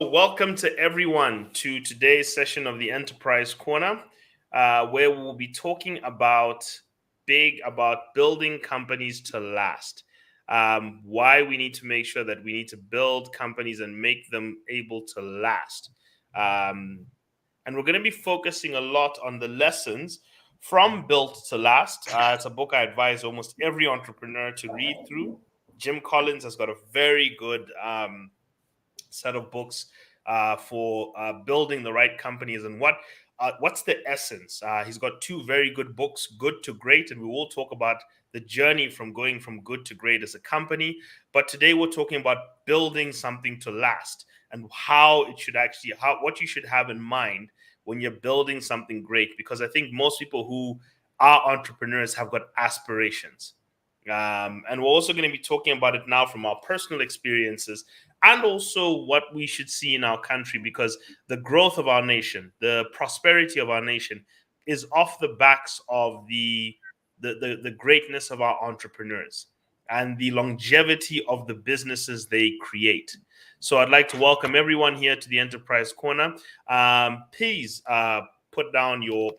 Welcome to everyone to today's session of the Enterprise Corner, where we'll be talking about building companies to last. Why we need to make sure that we need to build companies and make them able to last. Um, and we're going to be focusing a lot on the lessons from Built to Last. It's a book I advise almost every entrepreneur to read through. Jim Collins has got a very good set of books for building the right companies and what's the essence. He's got two very good books, Good to Great, and we will talk about the journey from going from good to great as a company. But today we're talking about building something to last and how it should actually, how what you should have in mind when you're building something great. Because I think most people who are entrepreneurs have got aspirations. And we're also going to be talking about it now from our personal experiences and also what we should see in our country, because the growth of our nation, the prosperity of our nation, is off the backs of the greatness of our entrepreneurs and the longevity of the businesses they create. So I'd like to welcome everyone here to the Enterprise Corner. Please put down your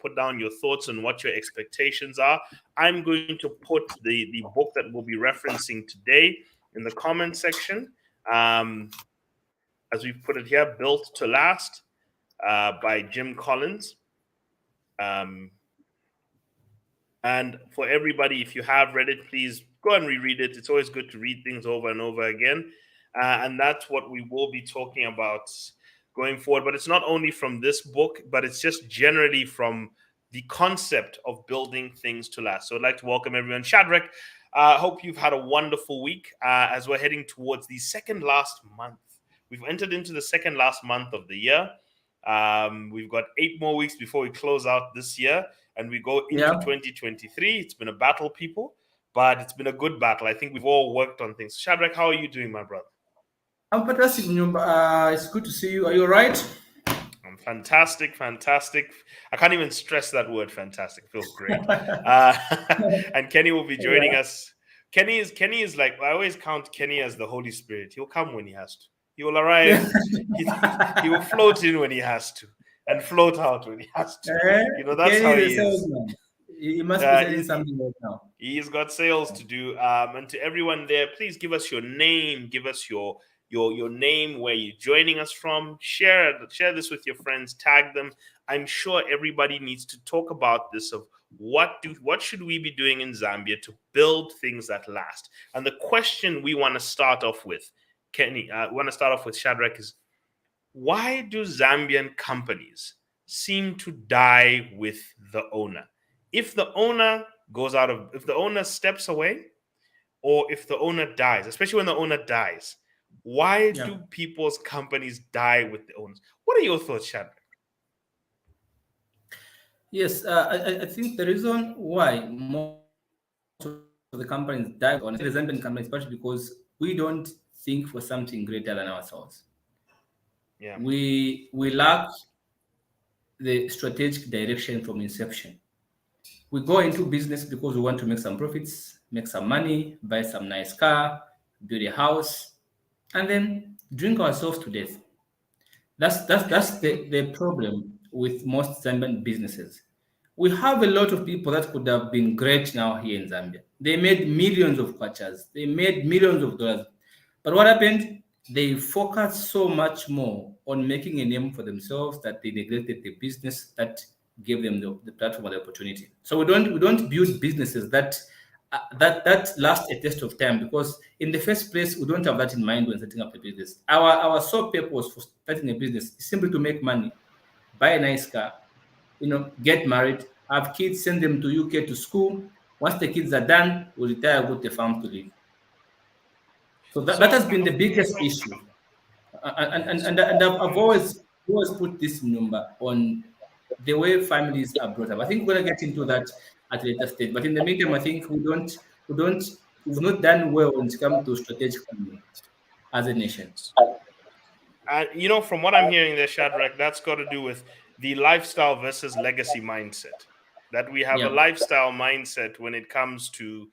thoughts on what your expectations are. I'm going to put the book that we'll be referencing today in the comment section. Um, as we've put it here, Built to Last by Jim Collins. Um, and for everybody, if you have read it, please go and reread it. It's always good to read things over and over again. And that's what we will be talking about going forward. But it's not only from this book, but it's just generally from the concept of building things to last. So I'd like to welcome everyone. Shadrach, hope you've had a wonderful week as we're heading towards the second last month. We've entered into the second last month of the year. We've got 8 more weeks before we close out this year and we go into 2023. It's been a battle, people, but it's been a good battle. I think we've all worked on things. Shadrach, how are you doing, my brother? I'm fantastic, Nyumba. It's good to see you. Are you all right? I'm fantastic. I can't even stress that word fantastic. Feels great. And Kenny will be joining us. Kenny is like, I always count Kenny as the Holy Spirit. He'll come when he has to. He will arrive. He will float in when he has to and float out when he has to. That's Kenny how is he a is. salesman. He must be selling something right now. He's got sales to do. And to everyone there, please give us your name. Give us your name, where you're joining us from. Share this with your friends. Tag them. I'm sure everybody needs to talk about this of what should we be doing in Zambia to build things that last. And the question we want to start off with, Kenny, want to start off with Shadrach, is why do Zambian companies seem to die with the owner? If the owner if the owner steps away, or if the owner dies, especially when the owner dies, why do people's companies die with the owners? What are your thoughts, Shadrach? Yes, I think the reason why most of the companies die with the owners, especially the Zambian companies, especially because we don't think for something greater than ourselves. Yeah. We lack the strategic direction from inception. We go into business because we want to make some profits, make some money, buy some nice car, build a house, and then drink ourselves to death. That's the problem with most Zambian businesses. We have a lot of people that could have been great now here in Zambia. They made millions of kwachas, they made millions of dollars. But what happened? They focused so much more on making a name for themselves that they neglected the business that gave them the platform or the opportunity. So we don't build businesses that last a test of time, because in the first place we don't have that in mind when setting up a business. Our sole purpose for starting a business is simply to make money, buy a nice car, get married, have kids, send them to UK to school. Once the kids are done, we retire, go to the farm to live. So that has been the biggest issue. And I've always put this number on the way families are brought up. I think we're gonna get into that at a later stage. But in the meantime, I think we've not done well when it comes to strategic planning as a nation. From what I'm hearing there, Shadrach, that's got to do with the lifestyle versus legacy mindset. That we have a Yeah. lifestyle mindset when it comes to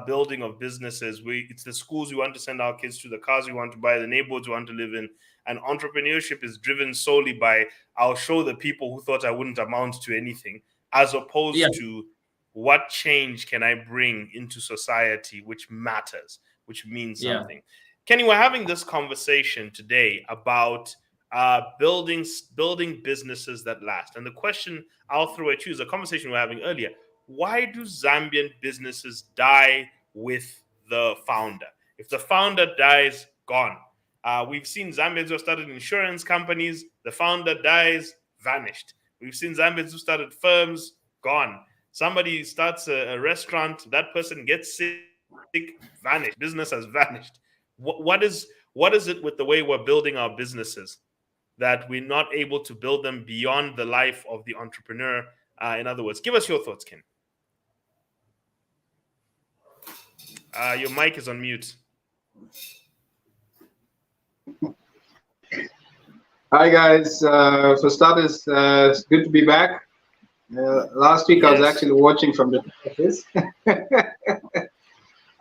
building of businesses. It's the schools we want to send our kids to, the cars we want to buy, the neighborhoods we want to live in. And entrepreneurship is driven solely by, I'll show the people who thought I wouldn't amount to anything, as opposed to what change can I bring into society which matters, which means something. Kenny, we're having this conversation today about building businesses that last. And the question I'll throw at you is a conversation we were having earlier. Why do Zambian businesses die with the founder? If the founder dies, gone. We've seen Zambians who started insurance companies, the founder dies, vanished. We've seen Zambians who started firms, gone. Somebody starts a restaurant, that person gets sick, vanished. Business has vanished. What is it with the way we're building our businesses that we're not able to build them beyond the life of the entrepreneur? In other words, give us your thoughts, Ken. Your mic is on mute. Hi guys. For starters, it's good to be back. Last week I was actually watching from the office.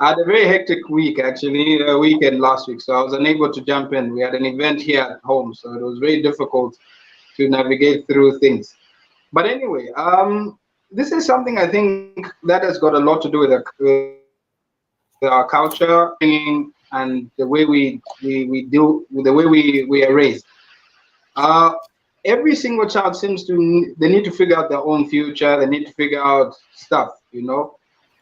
I had a very hectic week, actually, weekend last week, so I was unable to jump in. We had an event here at home, so it was very difficult to navigate through things. But anyway, this is something I think that has got a lot to do with our culture and the way we do, the way we are raised. Every single child seems to, they need to figure out their own future. They need to figure out stuff, you know.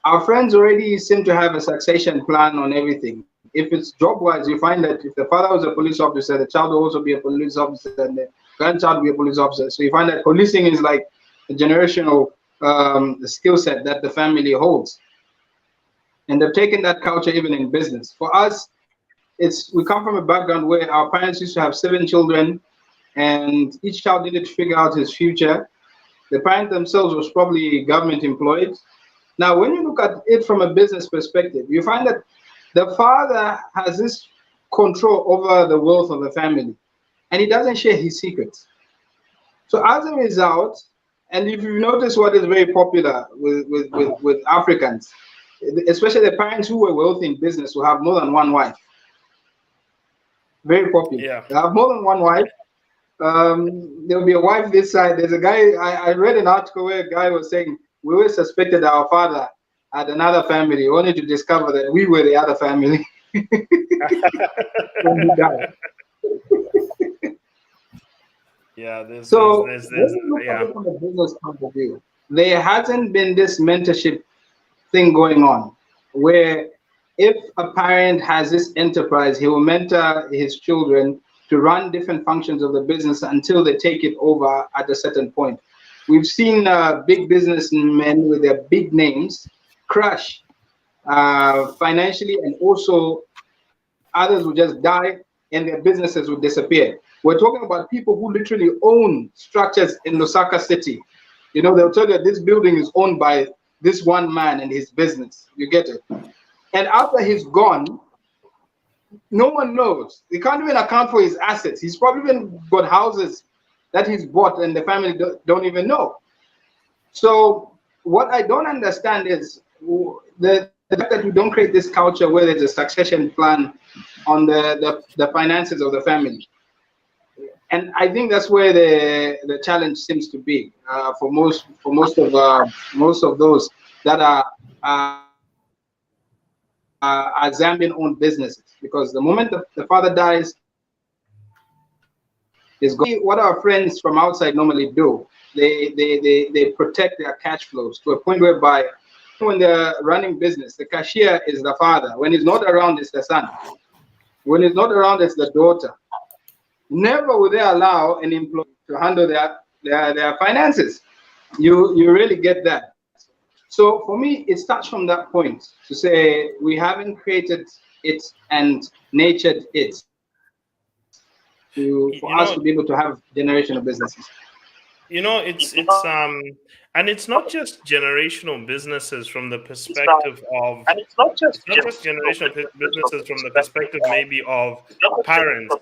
Our friends already seem to have a succession plan on everything. If it's job-wise, you find that if the father was a police officer, the child will also be a police officer, and the grandchild will be a police officer. So you find that policing is like a generational skill set that the family holds. And they've taken that culture even in business. For us, we come from a background where our parents used to have 7 children, and each child needed to figure out his future. The parent themselves was probably government employed. Now, when you look at it from a business perspective, you find that the father has this control over the wealth of the family, and he doesn't share his secrets. So as a result, and if you notice what is very popular with Africans, especially the parents who were wealthy in business, will have more than one wife. Very popular. Yeah. They have more than one wife. There'll be a wife this side. There's a guy, I read an article where a guy was saying, we always suspected our father had another family, only to discover that we were the other family. When he died. Yeah, there's from a business point of view, there hasn't been this mentorship thing going on, where if a parent has this enterprise, he will mentor his children to run different functions of the business until they take it over at a certain point. We've seen big businessmen with their big names crash financially, and also others will just die and their businesses will disappear. We're talking about people who literally own structures in Lusaka City. You know, they'll tell you that this building is owned by this one man and his business. You get it? And after he's gone, no one knows. They can't even account for his assets. He's probably even got houses that he's bought and the family don't even know. So what I don't understand is the fact that we don't create this culture where there's a succession plan on the finances of the family. And I think that's where the challenge seems to be for most of those that are Zambian-owned businesses, because the moment the father dies, is what our friends from outside normally do. They protect their cash flows to a point whereby when they're running business, the cashier is the father. When he's not around, it's the son. When he's not around, it's the daughter. Never will they allow an employee to handle their finances. You really get that. So for me, it starts from that point to say we haven't created it and nurtured it for us to be able to have generational businesses. You know, it's and it's not just generational businesses from the perspective of, it's not just generational businesses from the perspective maybe of parents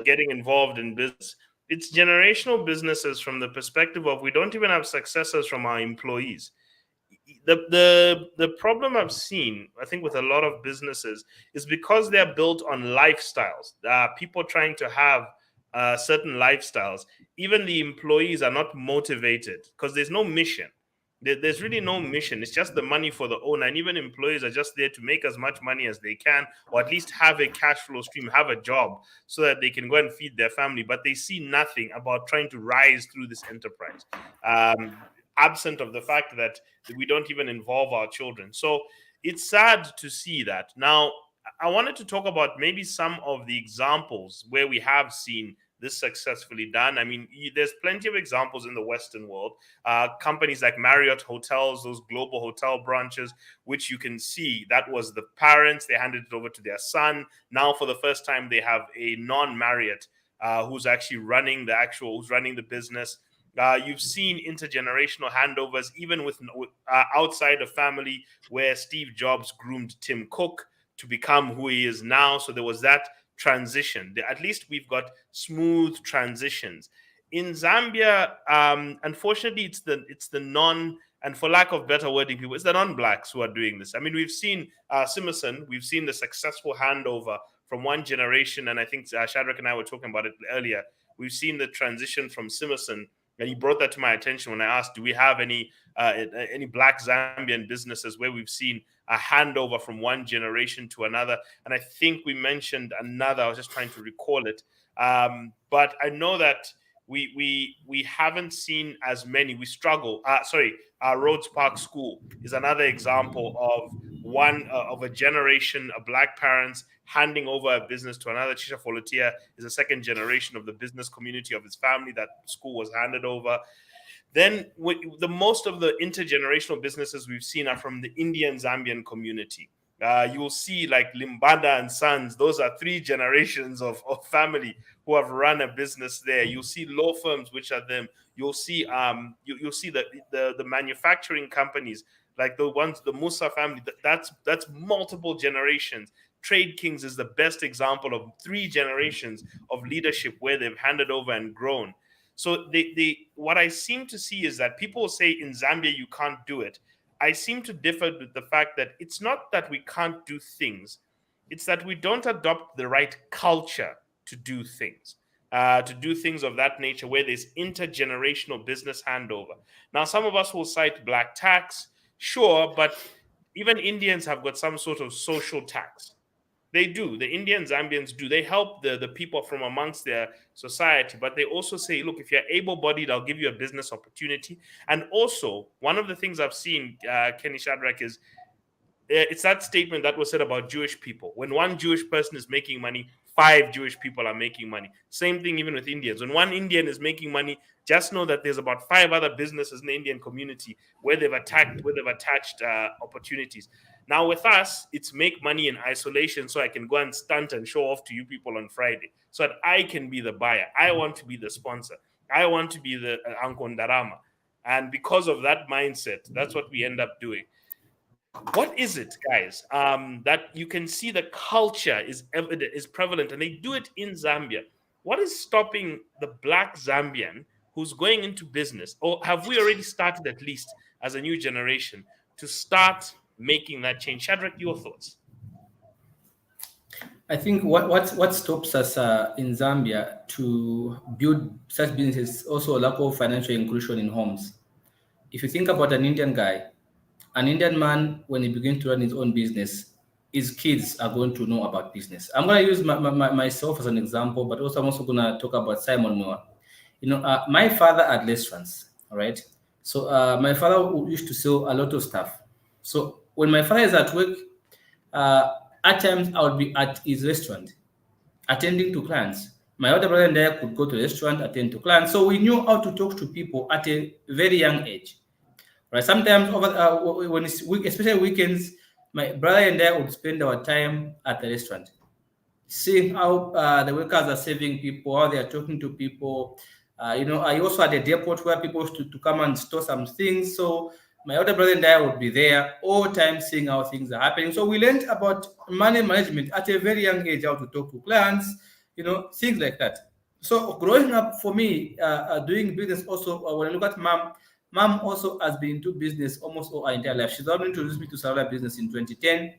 getting involved in business. It's generational businesses from the perspective of we don't even have successors from our employees. the problem I've seen, I think, with a lot of businesses is because they're built on lifestyles. People trying to have certain lifestyles. Even the employees are not motivated because there's no mission. There's really no mission. It's just the money for the owner, and even employees are just there to make as much money as they can, or at least have a cash flow stream, have a job, so that they can go and feed their family. But they see nothing about trying to rise through this enterprise. Absent of the fact that we don't even involve our children. So it's sad to see that. Now, I wanted to talk about maybe some of the examples where we have seen this successfully done. I mean, there's plenty of examples in the Western world. Companies like Marriott Hotels, those global hotel branches, which you can see that was the parents, they handed it over to their son. Now, for the first time, they have a non-Marriott who's actually running the business. You've seen intergenerational handovers, even with outside of family, where Steve Jobs groomed Tim Cook to become who he is now. So there was that transition. At least we've got smooth transitions. In Zambia, unfortunately, it's the non, and for lack of better wording, people, it's the non-blacks who are doing this. I mean, we've seen Simerson, we've seen the successful handover from one generation, and I think Shadrach and I were talking about it earlier. We've seen the transition from Simerson. And he brought that to my attention when I asked, do we have any Black Zambian businesses where we've seen a handover from one generation to another? And I think we mentioned another. I was just trying to recall it. But I know that we haven't seen as many. We struggle. Rhodes Park School is another example of one of a generation of Black parents handing over a business to another. Chisha Folotia is a second generation of the business community of his family. That school was handed over. Then the most of the intergenerational businesses we've seen are from the Indian Zambian community. You'll see like Limbanda and Sons. Those are 3 generations of family who have run a business there. You'll see law firms, which are them. You'll see you'll see the manufacturing companies like the Musa family. That's multiple generations. Trade Kings is the best example of 3 generations of leadership where they've handed over and grown. So what I seem to see is that people say in Zambia you can't do it. I seem to differ with the fact that it's not that we can't do things, it's that we don't adopt the right culture to do things of that nature where there's intergenerational business handover. Now, some of us will cite black tax, sure, but even Indians have got some sort of social tax. They do. The Indian Zambians do. They help the people from amongst their society, but they also say, look, if you're able-bodied, I'll give you a business opportunity. And also, one of the things I've seen, Kenny Shadrach, is it's that statement that was said about Jewish people. When one Jewish person is making money, 5 Jewish people are making money. Same thing even with Indians. When one Indian is making money, just know that there's about 5 other businesses in the Indian community where they've attached opportunities. Now with us, it's make money in isolation so I can go and stunt and show off to you people on Friday so that I can be the buyer. I want to be the sponsor. I want to be the Ankondarama. And because of that mindset, that's what we end up doing. What is it, guys, that you can see the culture is prevalent, and they do it in Zambia? What is stopping the Black Zambian who's going into business, or have we already started, at least as a new generation, to start making that change? Shadrach, your thoughts? I think what stops us in Zambia to build such businesses is also a lack of financial inclusion in homes. If you think about an Indian guy, an Indian man, when he begins to run his own business, his kids are going to know about business. I'm going to use myself as an example, but also I'm also going to talk about Simon Noah. You know, my father had restaurants, all right? So my father used to sell a lot of stuff. So when my father is at work, at times I would be at his restaurant, attending to clients. My older brother and I could go to the restaurant, attend to clients. So we knew how to talk to people at a very young age. Right? Sometimes, when it's especially weekends, my brother and I would spend our time at the restaurant, seeing how the workers are serving people, how they are talking to people. I also had a depot where people used to come and store some things. So my older brother and I would be there all the time, seeing how things are happening. So we learned about money management at a very young age, how to talk to clients, things like that. So growing up for me, doing business also, when I look at mom, Mom also has been into business almost all her entire life. She's only introduced me to cellular business in 2010,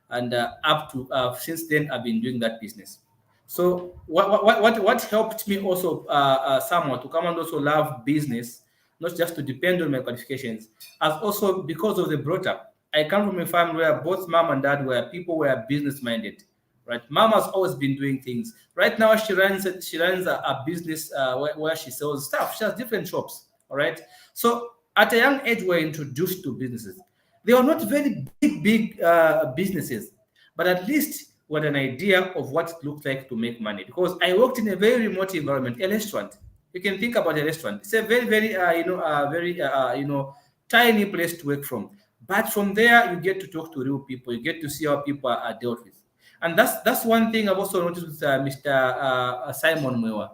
and up to since then, I've been doing that business. So what helped me also somewhat to come and also love business, not just to depend on my qualifications, as also because of the brought up. I come from a family where both mom and dad were people were business minded. Right, mom has always been doing things. Right now, she runs a business where she sells stuff. She has different shops. All right. So at a young age, we're introduced to businesses. They are not very big businesses, but at least we had an idea of what it looks like to make money. Because I worked in a very remote environment, a restaurant. You can think about a restaurant. It's a very tiny place to work from. But from there, you get to talk to real people. You get to see how people are dealt with. And that's one thing I've also noticed with Mr. Simon Mwewa.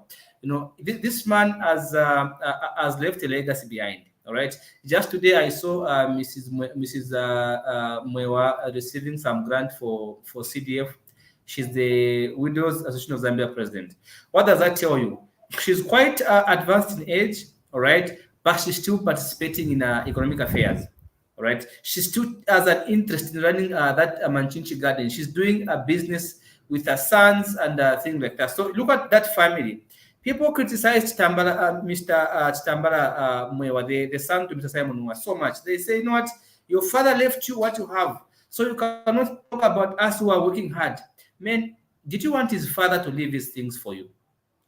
This man has left a legacy behind. All right. Just today, I saw Mrs. Mwewa receiving some grant for CDF. She's the Widows Association of Zambia president. What does that tell you? She's quite advanced in age. All right, but she's still participating in economic affairs. All right, she still has an interest in running that Manchinchi garden. She's doing a business with her sons and things like that. So look at that family. People criticized Mr. Chitambala Mwewa, the son to Mr. Simon Mwewa, so much. They say, you know what, your father left you what you have, so you cannot talk about us who are working hard. Man, did you want his father to leave his things for you?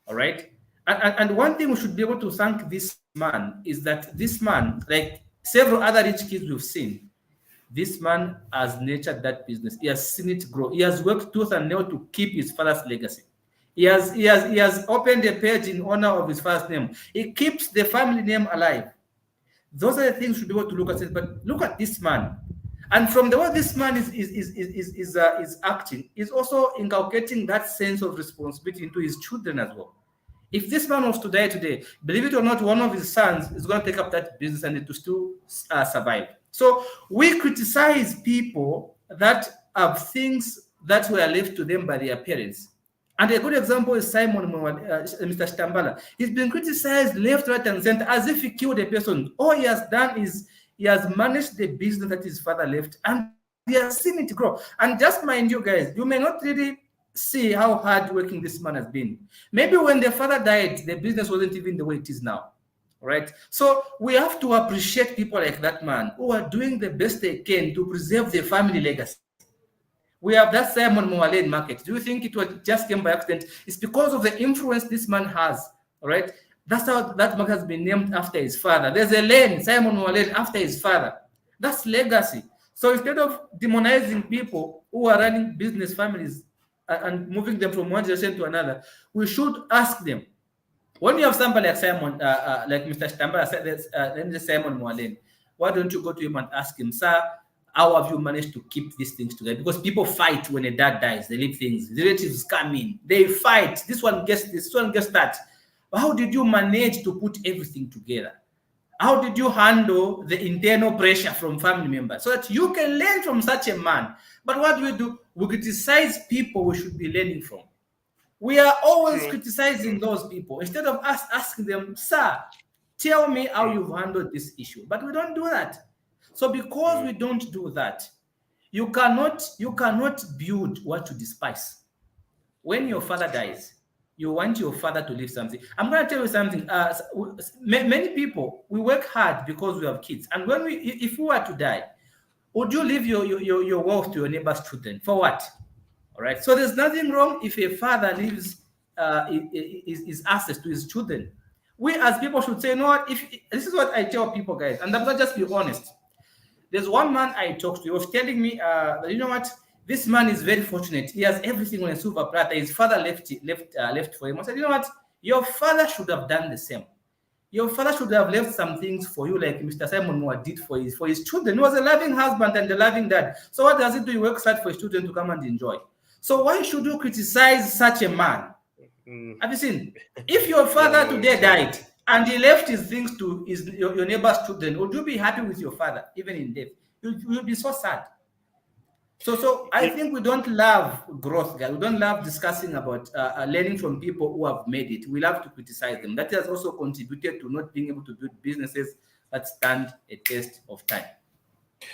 All right. And one thing we should be able to thank this man is that this man, like several other rich kids we've seen, this man has nurtured that business. He has seen it grow. He has worked tooth and nail to keep his father's legacy. He has opened a page in honor of his father's name. He keeps the family name alive. Those are the things we should be able to look at. But look at this man. And from the way this man is acting, is also inculcating that sense of responsibility into his children as well. If this man was to die today, believe it or not, one of his sons is going to take up that business and to still survive. So we criticize people that have things that were left to them by their parents. And a good example is Simon Mr. Chitambala. He's been criticized left, right, and center as if he killed a person. All he has done is he has managed the business that his father left, and he has seen it grow. And just mind you guys, you may not really see how hard working this man has been. Maybe when their father died, the business wasn't even the way it is now. Right? So we have to appreciate people like that man who are doing the best they can to preserve their family legacy. We have that Simon Mwewa market. Do you think it just came by accident? It's because of the influence this man has. All right? That's how that market has been named after his father. There's a lane, Simon Mwewa after his father. That's legacy. So instead of demonizing people who are running business families and moving them from one generation to another, we should ask them. When you have somebody like Simon, like Mr. Chitambala, let me say Simon Mwewa, why don't you go to him and ask him, sir, how have you managed to keep these things together? Because people fight when a dad dies. They leave things. The relatives come in. They fight. This one gets this, this one gets that. But how did you manage to put everything together? How did you handle the internal pressure from family members so that you can learn from such a man? But what do? We criticize people we should be learning from. We are always criticizing those people instead of us asking them, sir, tell me how you've handled this issue. But we don't do that. So because we don't do that, you cannot build what you despise. When your father dies, you want your father to leave something. I'm going to tell you something. Many people, we work hard because we have kids. And if we were to die, would you leave your wealth to your neighbor's children? For what? All right. So there's nothing wrong if a father leaves his assets to his children. We as people should say, you know what? This is what I tell people, guys, and I'm going to just be honest. There's one man I talked to. He was telling me that, you know what? This man is very fortunate. He has everything on a silver platter. His father left for him. I said, you know what? Your father should have done the same. Your father should have left some things for you, like Mr. Simon Mwewa did for his children. He was a loving husband and a loving dad. So what does he do? He works hard for his children to come and enjoy. So why should you criticize such a man? Have you seen? If your father today died and he left his things to your neighbor's children, would you be happy with your father, even in death? You'll be so sad. So I think we don't love growth, guys. We don't love discussing about learning from people who have made it. We love to criticize them. That has also contributed to not being able to build businesses that stand a test of time.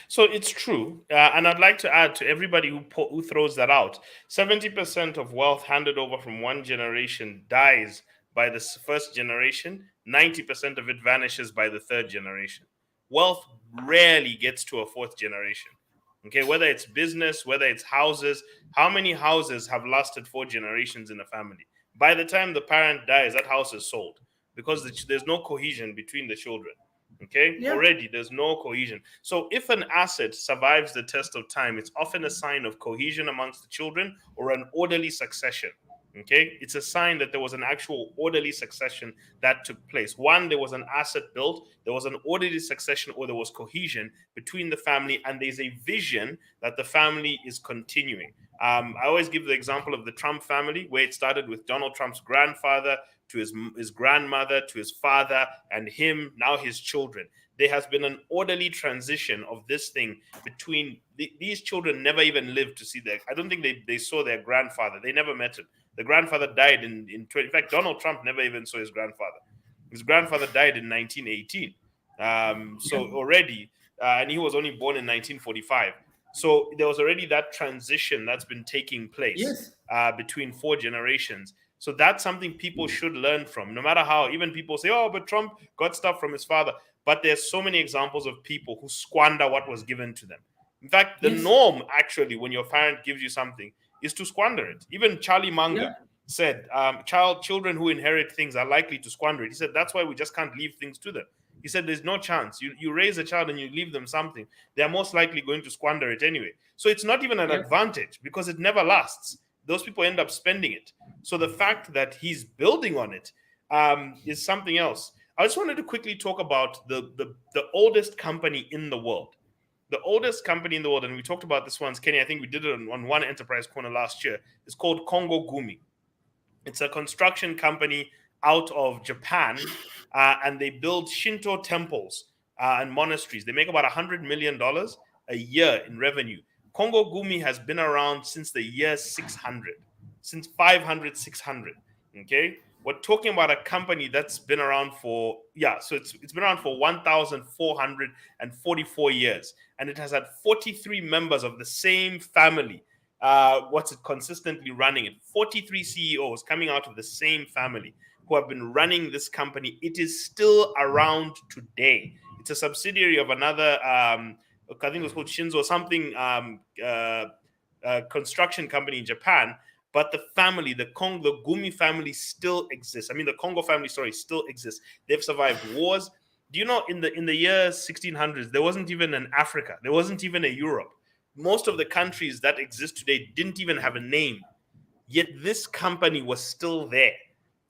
So it's true, and I'd like to add to everybody who throws that out: 70% of wealth handed over from one generation dies by the first generation. 90% of it vanishes by the third generation. Wealth rarely gets to a fourth generation. Okay, whether it's business, whether it's houses, how many houses have lasted 4 generations in a family? By the time the parent dies, that house is sold because there's no cohesion between the children. Okay, Yeah. already there's no cohesion. So if an asset survives the test of time, it's often a sign of cohesion amongst the children or an orderly succession. Okay, it's a sign that there was an actual orderly succession that took place. One, there was an asset built, there was an orderly succession, or there was cohesion between the family, and there's a vision that the family is continuing. I always give the example of the Trump family, where it started with Donald Trump's grandfather to his grandmother to his father and him, now his children. There has been an orderly transition of this thing between these children. Never even lived to see their, I don't think they saw their grandfather. They never met him. The grandfather died in fact, Donald Trump never even saw his grandfather. His grandfather died in 1918. So already, and he was only born in 1945. So there was already that transition that's been taking place. Yes. Between 4 generations. So that's something people should learn from. No matter how, even people say, oh, but Trump got stuff from his father. But there's so many examples of people who squander what was given to them. In fact, the norm, actually, when your parent gives you something, is to squander it. Even Charlie Munger said, children who inherit things are likely to squander it. He said, that's why we just can't leave things to them. He said, there's no chance. You raise a child and you leave them something, they're most likely going to squander it anyway. So it's not even an advantage because it never lasts. Those people end up spending it. So the fact that he's building on it is something else. I just wanted to quickly talk about the oldest company in the world. The oldest company in the world, and we talked about this once, Kenny, I think we did it on one Enterprise Corner last year. It's called Kongo Gumi. It's a construction company out of Japan, and they build Shinto temples and monasteries. They make about $100 million a year in revenue. Kongo Gumi has been around since the year 600, since 500, 600. Okay, we're talking about a company that's been around for so it's been around for 1,444 years, and it has had 43 members of the same family. What's it consistently running it? 43 CEOs coming out of the same family who have been running this company. It is still around today. It's a subsidiary of another. I think it was called Shinzo something construction company in Japan, but the family, the Gumi family still exists. I mean, the Congo family, still exists. They've survived wars. Do you know in the year 1600s, there wasn't even an Africa. There wasn't even a Europe. Most of the countries that exist today didn't even have a name. Yet this company was still there,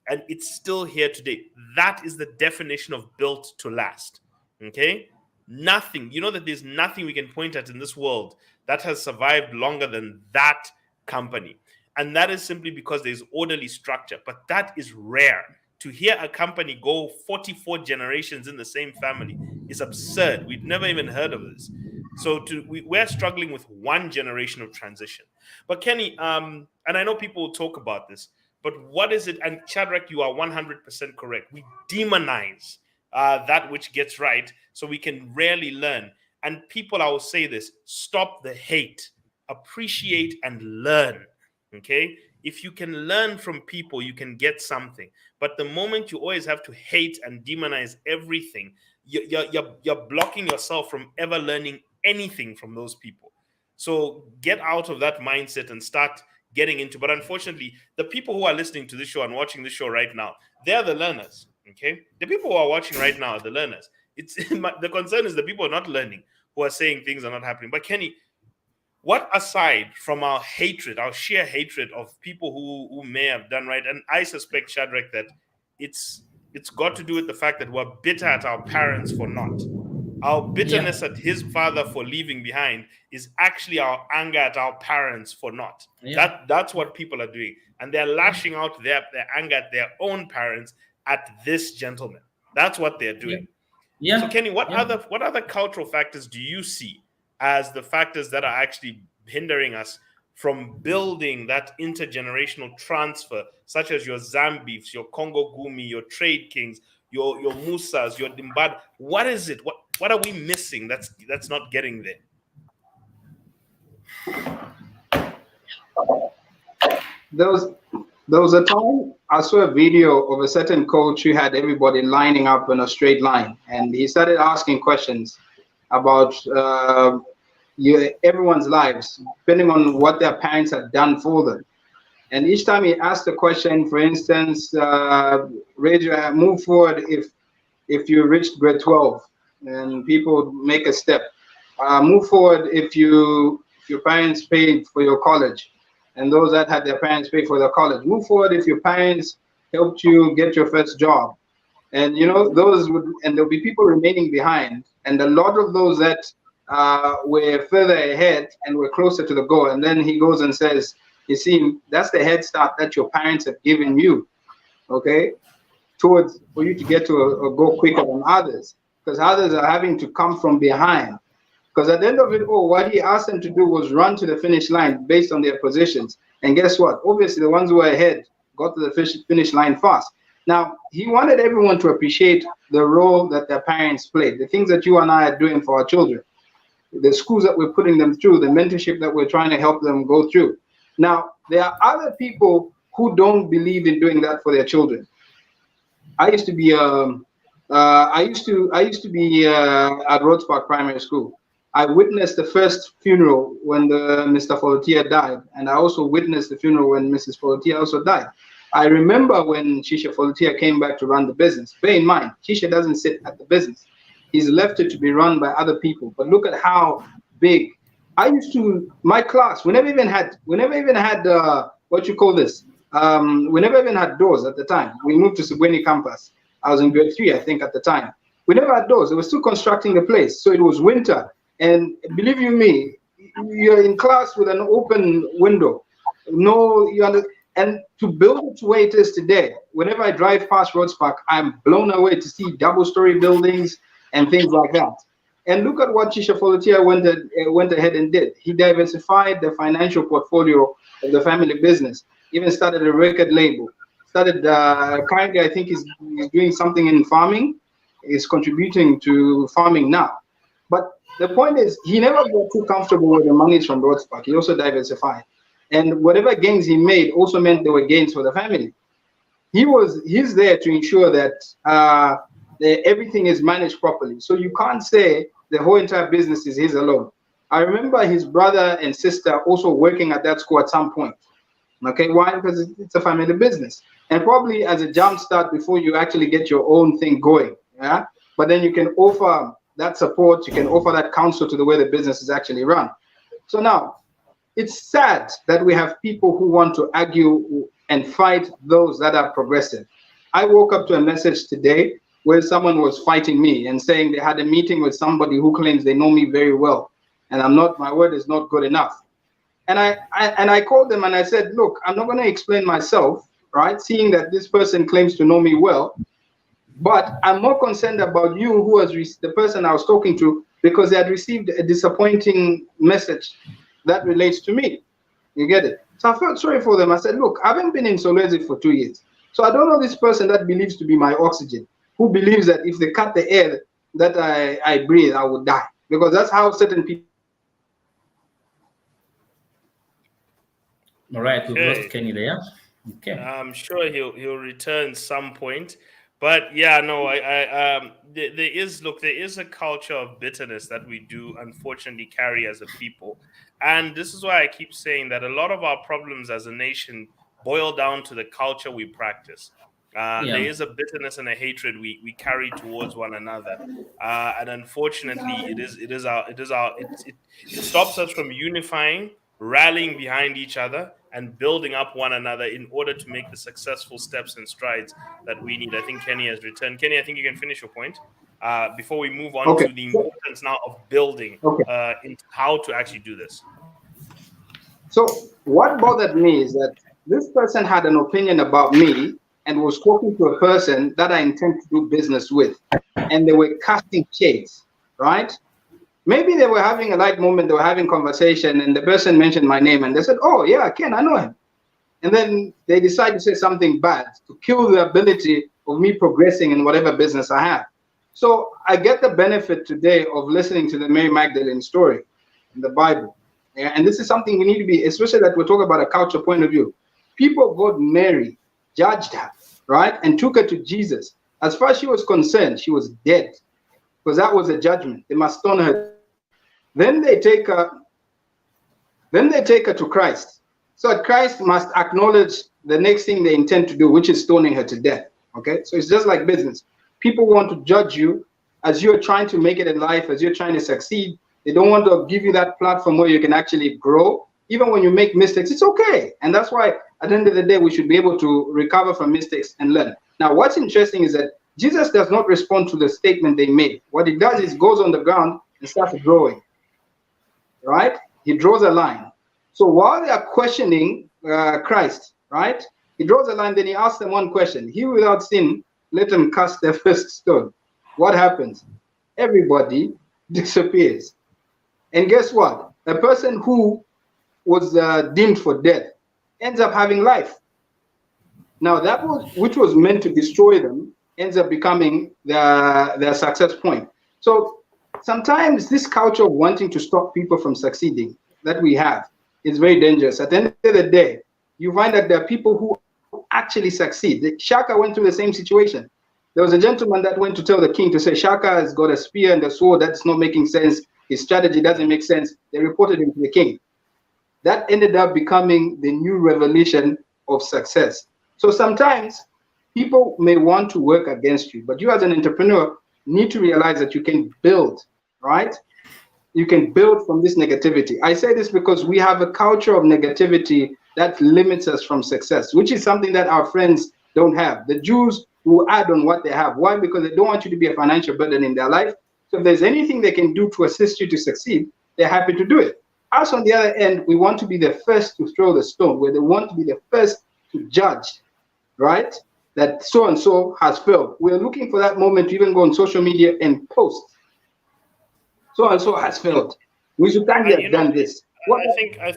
and it's still here today. That is the definition of built to last. Okay? Nothing, you know that there's nothing we can point at in this world that has survived longer than that company. And that is simply because there's orderly structure. But that is rare. To hear a company go 44 generations in the same family is absurd. We've never even heard of this. So we're struggling with one generation of transition. But Kenny, and I know people will talk about this, but what is it? And Shadrach, you are 100% correct. We demonize that which gets right, so we can rarely learn. And people, I will say this: stop the hate, appreciate and learn. Okay, if you can learn from people, you can get something. But the moment you always have to hate and demonize everything, you're blocking yourself from ever learning anything from those people. So get out of that mindset and start getting into. But unfortunately, the people who are listening to this show and watching this show right now, they're the learners. Okay, the people who are watching right now are the learners. It's the concern is the people who are not learning, who are saying things are not happening. But Kenny, what aside from our hatred, our sheer hatred of people who may have done right, and I suspect, Shadrach, that it's got to do with the fact that we're bitter at our parents for not. Our bitterness at his father for leaving behind is actually our anger at our parents for not. That's what people are doing. And they're lashing out their anger at their own parents at this gentleman. That's what they're doing. So Kenny, what other cultural factors do you see as the factors that are actually hindering us from building that intergenerational transfer, such as your Zambeefs, your Congo Gumi, your Trade Kings, your Musas, your Dimbad. What is it? What are we missing that's not getting there? There was a time I saw a video of a certain coach who had everybody lining up in a straight line, and he started asking questions about everyone's lives, depending on what their parents had done for them. And each time he asked a question, for instance, raise your hand, move forward if you reached grade 12, and people would make a step. Move forward if your parents paid for your college, and those that had their parents pay for their college. Move forward if your parents helped you get your first job. And there'll be people remaining behind, and a lot of those that were further ahead and were closer to the goal. And then he goes and says, you see, that's the head start that your parents have given you, okay, for you to get to a goal quicker than others, because others are having to come from behind. Because at the end of it all, what he asked them to do was run to the finish line based on their positions. And guess what? Obviously, the ones who were ahead got to the finish line fast. Now, he wanted everyone to appreciate the role that their parents played, the things that you and I are doing for our children, the schools that we're putting them through, the mentorship that we're trying to help them go through. Now, there are other people who don't believe in doing that for their children. I used to be at Rhodes Park Primary School. I witnessed the first funeral when Mr. Folotia died, and I also witnessed the funeral when Mrs. Folotia also died. I remember when Chisha Folotia came back to run the business. Bear in mind, Chisha doesn't sit at the business. He's left it to be run by other people. But look at how big. My class, we never even had what you call this? We never even had doors at the time. We moved to Subweni campus. I was in grade 3, I think, at the time. We never had doors. They were still constructing the place. So it was winter. And believe you me, you're in class with an open window. And to build it to where it is today, whenever I drive past Rhodes Park, I'm blown away to see double-story buildings and things like that. And look at what Chisha Folotia went ahead and did. He diversified the financial portfolio of the family business, even started a record label. Currently, I think he's doing something in farming. He's contributing to farming now. But the point is, he never got too comfortable with the monies from Rhodes Park. He also diversified. And whatever gains he made also meant there were gains for the family. He's there to ensure that everything is managed properly. So you can't say the whole entire business is his alone. I remember his brother and sister also working at that school at some point. Okay, why? Because it's a family business. And probably as a jump start before you actually get your own thing going. Yeah. But then you can offer that support, you can offer that counsel to the way the business is actually run. So now, it's sad that we have people who want to argue and fight those that are progressive. I woke up to a message today where someone was fighting me and saying they had a meeting with somebody who claims they know me very well, and my word is not good enough. And I called them and I said, look, I'm not going to explain myself, right? Seeing that this person claims to know me well, but I'm more concerned about you, who was the person I was talking to, because they had received a disappointing message that relates to me. You get it? So I felt sorry for them. I said, look, I haven't been in Solwezi for 2 years. So I don't know this person that believes to be my oxygen, who believes that if they cut the air that I breathe, I would die. Because that's how certain people. All right, we've lost Kenny there. Okay. I'm sure he'll return some point. But yeah, no, there is a culture of bitterness that we do unfortunately carry as a people. And this is why I keep saying that a lot of our problems as a nation boil down to the culture we practice. There is a bitterness and a hatred we carry towards one another, and unfortunately, it stops us from unifying, rallying behind each other, and building up one another in order to make the successful steps and strides that we need. I think Kenny has returned. Kenny, I think you can finish your point before we move on to the importance now of building into how to actually do this. So what bothered me is that this person had an opinion about me and was talking to a person that I intend to do business with, and they were casting shades, right? Maybe they were having a light moment, they were having conversation, and the person mentioned my name, and they said, oh yeah, Ken, I know him. And then they decide to say something bad to kill the ability of me progressing in whatever business I have. So I get the benefit today of listening to the Mary Magdalene story in the Bible. Yeah, and this is something we need to be, especially that we're talking about a culture point of view. People got Mary, judged her, right, and took her to Jesus. As far as she was concerned, she was dead, because that was a judgment. They must stone her. Then they take her. Then they take her to Christ. So Christ must acknowledge the next thing they intend to do, which is stoning her to death. Okay, so it's just like business. People want to judge you as you're trying to make it in life, as you're trying to succeed. They don't want to give you that platform where you can actually grow. Even when you make mistakes, it's okay. And that's why at the end of the day, we should be able to recover from mistakes and learn. Now, what's interesting is that Jesus does not respond to the statement they made. What he does is goes on the ground and starts drawing, right? He draws a line. So while they are questioning Christ, right, he draws a line, then he asks them one question. He without sin, let them cast their first stone. What happens? Everybody disappears. And guess what? A person who was deemed for death ends up having life. Now that which was meant to destroy them ends up becoming their success point. So sometimes this culture of wanting to stop people from succeeding that we have is very dangerous. At the end of the day, you find that there are people who actually succeed. Shaka went through the same situation. There was a gentleman that went to tell the king to say, Shaka has got a spear and a sword that's not making sense. His strategy doesn't make sense. They reported him to the king. That ended up becoming the new revelation of success. So sometimes people may want to work against you, but you as an entrepreneur need to realize that you can build, right? You can build from this negativity. I say this because we have a culture of negativity that limits us from success, which is something that our friends don't have. The Jews will add on what they have. Why? Because they don't want you to be a financial burden in their life. So if there's anything they can do to assist you to succeed, they're happy to do it. Us, on the other end, we want to be the first to throw the stone, where they want to be the first to judge, right? That so-and-so has failed. We're looking for that moment to even go on social media and post. So-and-so has failed. We should thank you have done this. I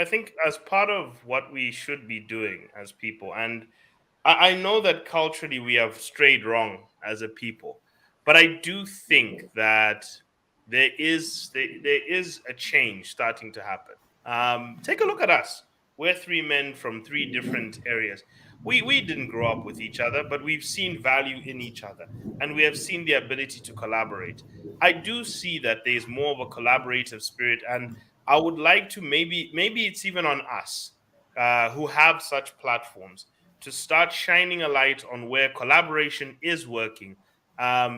think as part of what we should be doing as people, and I know that culturally we have strayed wrong as a people, but I do think that there is a change starting to happen. Take a look at us. We're three men from three different areas. We didn't grow up with each other, but we've seen value in each other, and we have seen the ability to collaborate. I do see that there's more of a collaborative spirit, and I would like to maybe it's even on us who have such platforms to start shining a light on where collaboration is working.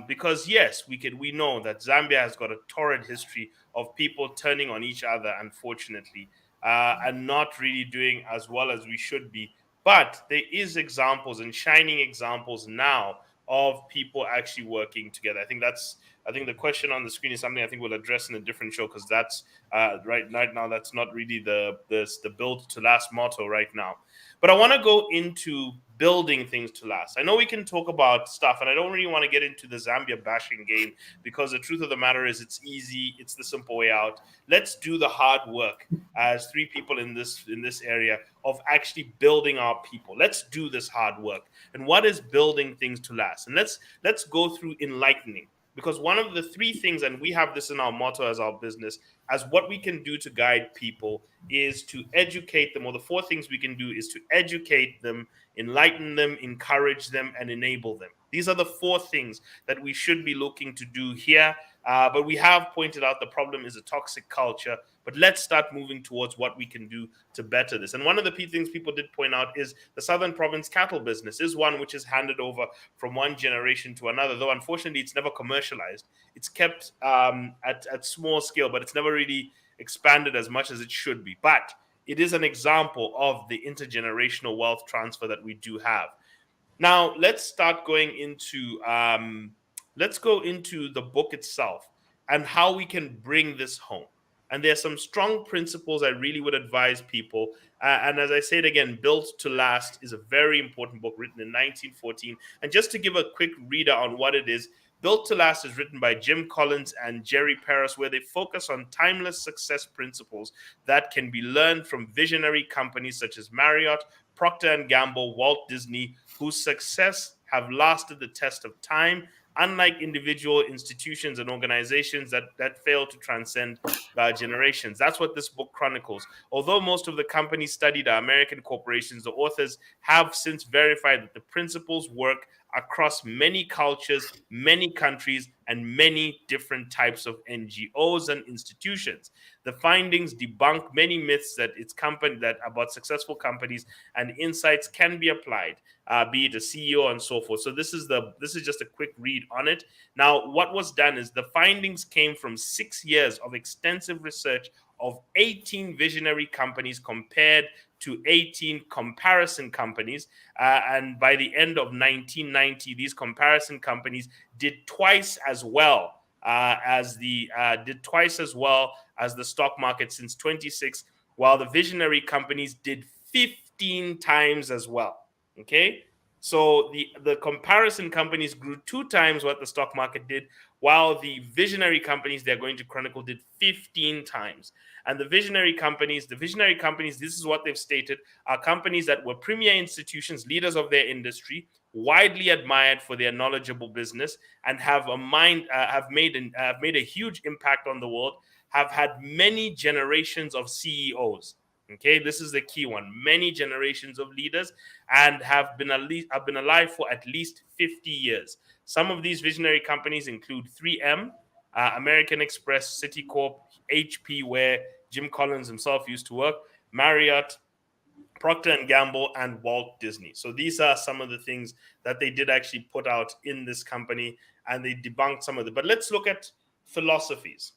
Because yes, we know that Zambia has got a torrid history of people turning on each other, unfortunately, and not really doing as well as we should be. But there is examples and shining examples now of people actually working together. I think the question on the screen is something I think we'll address in a different show, because that's right now that's not really the build to last motto right now. But I want to go into building things to last. I know we can talk about stuff, and I don't really want to get into the Zambia bashing game, because the truth of the matter is it's easy, it's the simple way out. Let's do the hard work as three people in this area of actually building our people. Let's do this hard work. And what is building things to last? And let's go through enlightening. Because one of the three things, and we have this in our motto as our business, as what we can do to guide people is to educate them, or the four things we can do is to educate them, enlighten them, encourage them, and enable them. These are the four things that we should be looking to do here. But we have pointed out the problem is a toxic culture. But let's start moving towards what we can do to better this. And one of the things people did point out is the Southern Province cattle business is one which is handed over from one generation to another, though unfortunately it's never commercialized. It's kept at small scale, but it's never really expanded as much as it should be. But it is an example of the intergenerational wealth transfer that we do have. Now, let's start going into let's go into the book itself and how we can bring this home. And there's some strong principles I really would advise people. And as I said again, Built to Last is a very important book written in 1914. And just to give a quick reader on what it is, Built to Last is written by Jim Collins and Jerry Paris, where they focus on timeless success principles that can be learned from visionary companies such as Marriott, Procter & Gamble, Walt Disney, whose success have lasted the test of time, unlike individual institutions and organizations that fail to transcend generations. That's what this book chronicles. Although most of the companies studied are American corporations, the authors have since verified that the principles work across many cultures, many countries, and many different types of NGOs and institutions. The findings debunk many myths that about successful companies, and insights can be applied, be it a CEO and so forth. So this is just a quick read on it. Now, what was done is the findings came from 6 years of extensive research of 18 visionary companies compared to 18 comparison companies. And by the end of 1990, these comparison companies did twice as well as the stock market since 26, while the visionary companies did 15 times as well. Okay, so the comparison companies grew 2 times what the stock market did, while the visionary companies they're going to chronicle did 15 times. And the visionary companies, this is what they've stated, are companies that were premier institutions, leaders of their industry, widely admired for their knowledgeable business, and have made a huge impact on the world, have had many generations of CEOs. Okay, this is the key one. Many generations of leaders, and have been alive for at least 50 years. Some of these visionary companies include 3M, American Express, Citicorp, HP, where Jim Collins himself used to work, Marriott, Procter & Gamble, and Walt Disney. So these are some of the things that they did actually put out in this company, and they debunked some of them. But let's look at philosophies.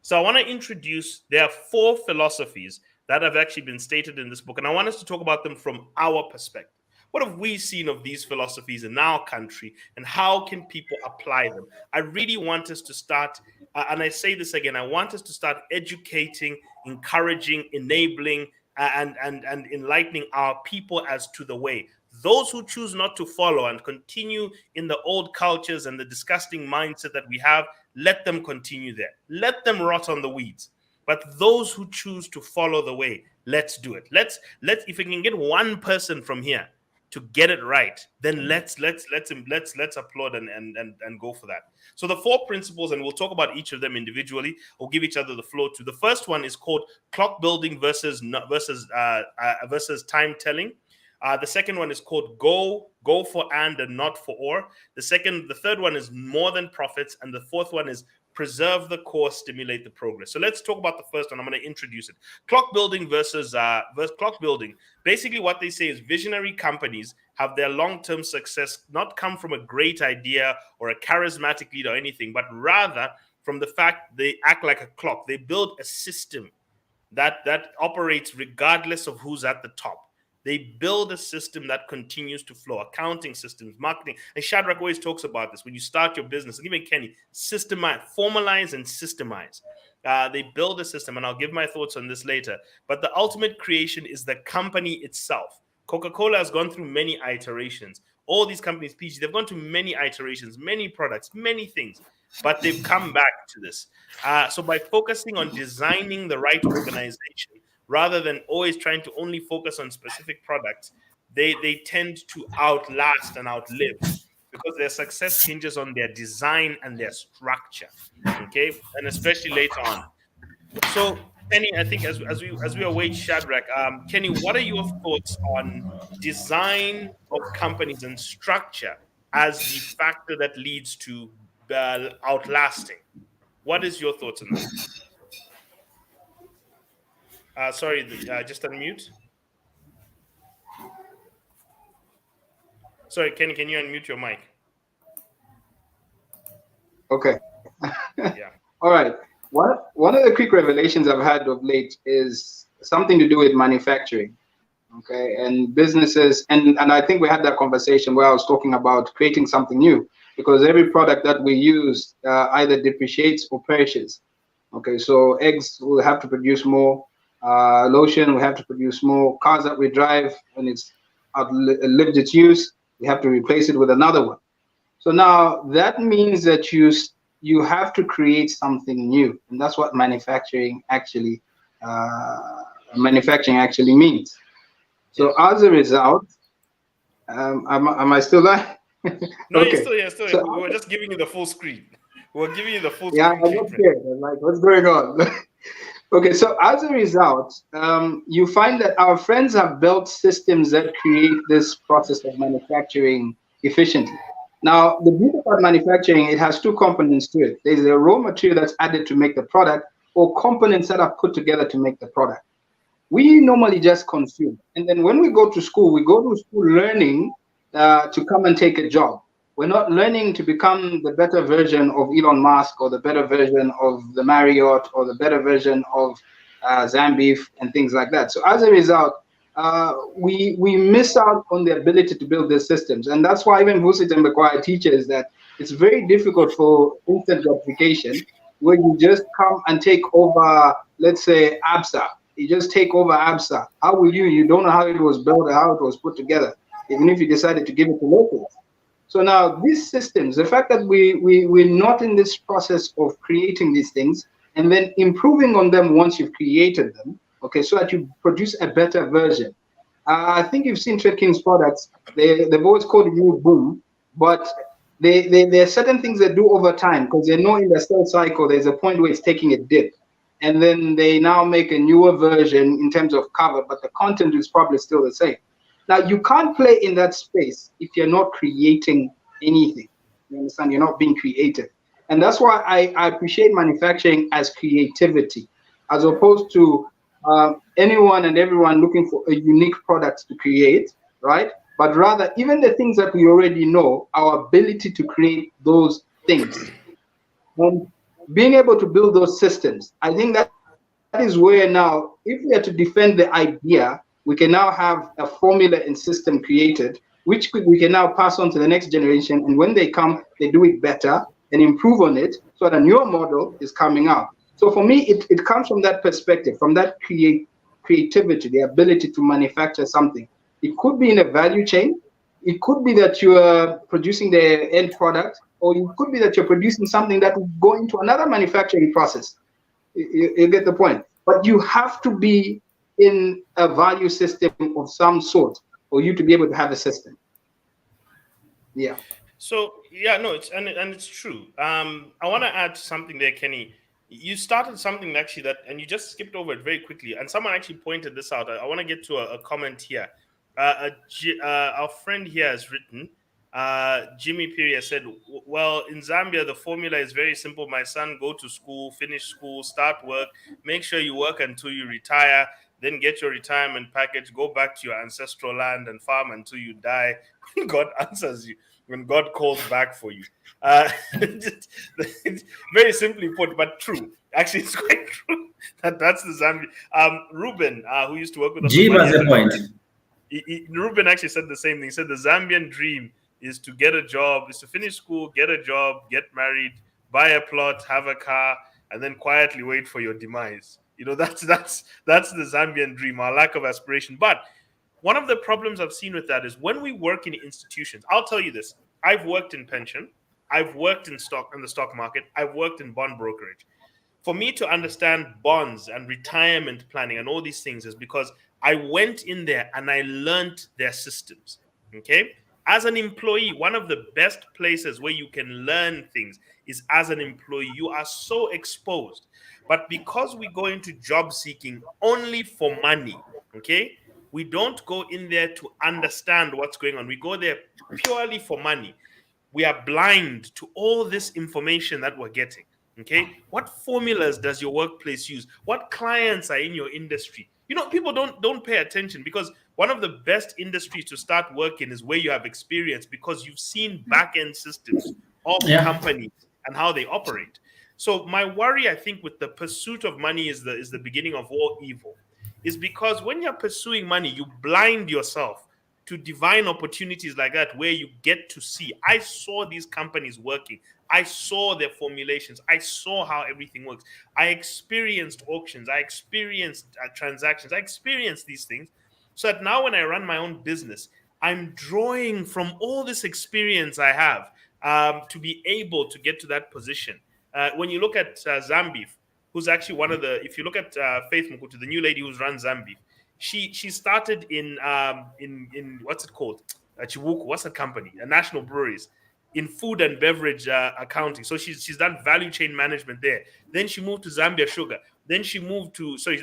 So I want to introduce, there are 4 philosophies that have actually been stated in this book, and I want us to talk about them from our perspective. What have we seen of these philosophies in our country, and how can people apply them? I really want us to start, and I say this again, I want us to start educating, encouraging, enabling, and enlightening our people as to the way. Those who choose not to follow and continue in the old cultures and the disgusting mindset that we have, let them continue there. Let them rot on the weeds. But those who choose to follow the way, let's do it. Let's if we can get one person from here to get it right, then let's applaud and go for that. So the 4 principles, and we'll talk about each of them individually, or give each other the floor to. The first one is called clock building versus time telling. The second one is called go for and not for or. The third one is more than profits, and the fourth one is preserve the core, stimulate the progress. So let's talk about the first one. I'm going to introduce it. Clock building versus clock building. Basically, what they say is visionary companies have their long-term success not come from a great idea or a charismatic leader or anything, but rather from the fact they act like a clock. They build a system that operates regardless of who's at the top. They build a system that continues to flow, accounting systems, marketing. And Shadrach always talks about this. When you start your business, and even Kenny, systemize, formalize and systemize. They build a system, and I'll give my thoughts on this later. But the ultimate creation is the company itself. Coca-Cola has gone through many iterations. All these companies, PG, they've gone through many iterations, many products, many things. But they've come back to this. So by focusing on designing the right organization, rather than always trying to only focus on specific products, they tend to outlast and outlive, because their success hinges on their design and their structure. Okay, and especially later on. So, Kenny, I think as we await Shadrach, Kenny, what are your thoughts on design of companies and structure as the factor that leads to outlasting? What is your thoughts on that? Sorry, just unmute. Sorry, Kenny, can you unmute your mic? Okay. Yeah. All right. One of the quick revelations I've had of late is something to do with manufacturing. Okay, and businesses, and I think we had that conversation where I was talking about creating something new, because every product that we use either depreciates or perishes. Okay, so eggs will have to produce more. Lotion, we have to produce more. Cars that we drive, when it's outlived its use, we have to replace it with another one. So now that means that you have to create something new, and that's what manufacturing actually means. So as a result, am I still there? No, you're Okay. still here. Still here. So We were just giving you the full screen. We're giving you the full yeah, screen I'm not treatment. scared. I'm like, what's going on? Okay, so as a result, you find that our friends have built systems that create this process of manufacturing efficiently. Now, the beauty about manufacturing, it has two components to it. There's a raw material that's added to make the product, or components that are put together to make the product. We normally just consume. And then when we go to school, we go to school learning to come and take a job. We're not learning to become the better version of Elon Musk, or the better version of the Marriott, or the better version of Zambeef and things like that. So as a result, we miss out on the ability to build these systems. And that's why even Vusit and Bekwai teaches that it's very difficult for instant gratification, where you just come and take over, let's say, ABSA. You just take over ABSA. How will you? You don't know how it was built or how it was put together, even if you decided to give it to locals. So now these systems, the fact that we're not in this process of creating these things and then improving on them once you've created them, okay, so that you produce a better version. I think you've seen Trade King's products. They've always called it new boom, but there are certain things they do over time, because they know in the sales cycle there's a point where it's taking a dip. And then they now make a newer version in terms of cover, but the content is probably still the same. Now, you can't play in that space if you're not creating anything. You understand? You're not being creative. And that's why I appreciate manufacturing as creativity, as opposed to anyone and everyone looking for a unique product to create, right? But rather, even the things that we already know, our ability to create those things. And being able to build those systems, I think that is where now, if we are to defend the idea, we can now have a formula and system created, which we can now pass on to the next generation. And when they come, they do it better and improve on it, so that a newer model is coming out. So for me, it comes from that perspective, from that creativity, the ability to manufacture something. It could be in a value chain. It could be that you are producing the end product, or it could be that you're producing something that will go into another manufacturing process. You get the point. But you have to be in a value system of some sort for you to be able to have a system. Yeah. So yeah, no, and it's true. I want to add something there, Kenny. You started something actually that, and you just skipped over it very quickly. And someone actually pointed this out. I want to get to a comment here. Our friend here has written. Jimmy Piri said, "Well, in Zambia, the formula is very simple. My son, go to school, finish school, start work, make sure you work until you retire, then get your retirement package, go back to your ancestral land and farm until you die. God answers you when God calls back for you." Just, very simply put, but true. Actually, it's quite true. That's the Zambian. Ruben, who used to work with us on Jim Money has a point. Ruben actually said the same thing. He said the Zambian dream is to get a job, is to finish school, get a job, get married, buy a plot, have a car, and then quietly wait for your demise. You know, that's the Zambian dream, our lack of aspiration. But one of the problems I've seen with that is when we work in institutions. I'll tell you this: I've worked in pension, I've worked in the stock market, I've worked in bond brokerage. For me to understand bonds and retirement planning and all these things is because I went in there and I learned their systems. Okay. As an employee, one of the best places where you can learn things is as an employee. You are so exposed. But because we go into job seeking only for money, okay, we don't go in there to understand what's going on. We go there purely for money. We are blind to all this information that we're getting. Okay, what formulas does your workplace use? What clients are in your industry? You know, people don't pay attention, because one of the best industries to start working is where you have experience, because you've seen back end systems of Yeah. companies and how they operate. So my worry, I think, with the pursuit of money is the beginning of all evil, is because when you're pursuing money, you blind yourself to divine opportunities like that, where you get to see. I saw these companies working. I saw their formulations. I saw how everything works. I experienced auctions. I experienced transactions. I experienced these things. So that now when I run my own business, I'm drawing from all this experience I have to be able to get to that position. When you look at Zambeef, who's actually one of the, if you look at Faith Mukutu, the new lady who's run Zambeef, she started in what's it called? Chiwuku, what's her company? National Breweries, in food and beverage accounting. So she's done value chain management there. Then she moved to Zambia Sugar. Then she moved to South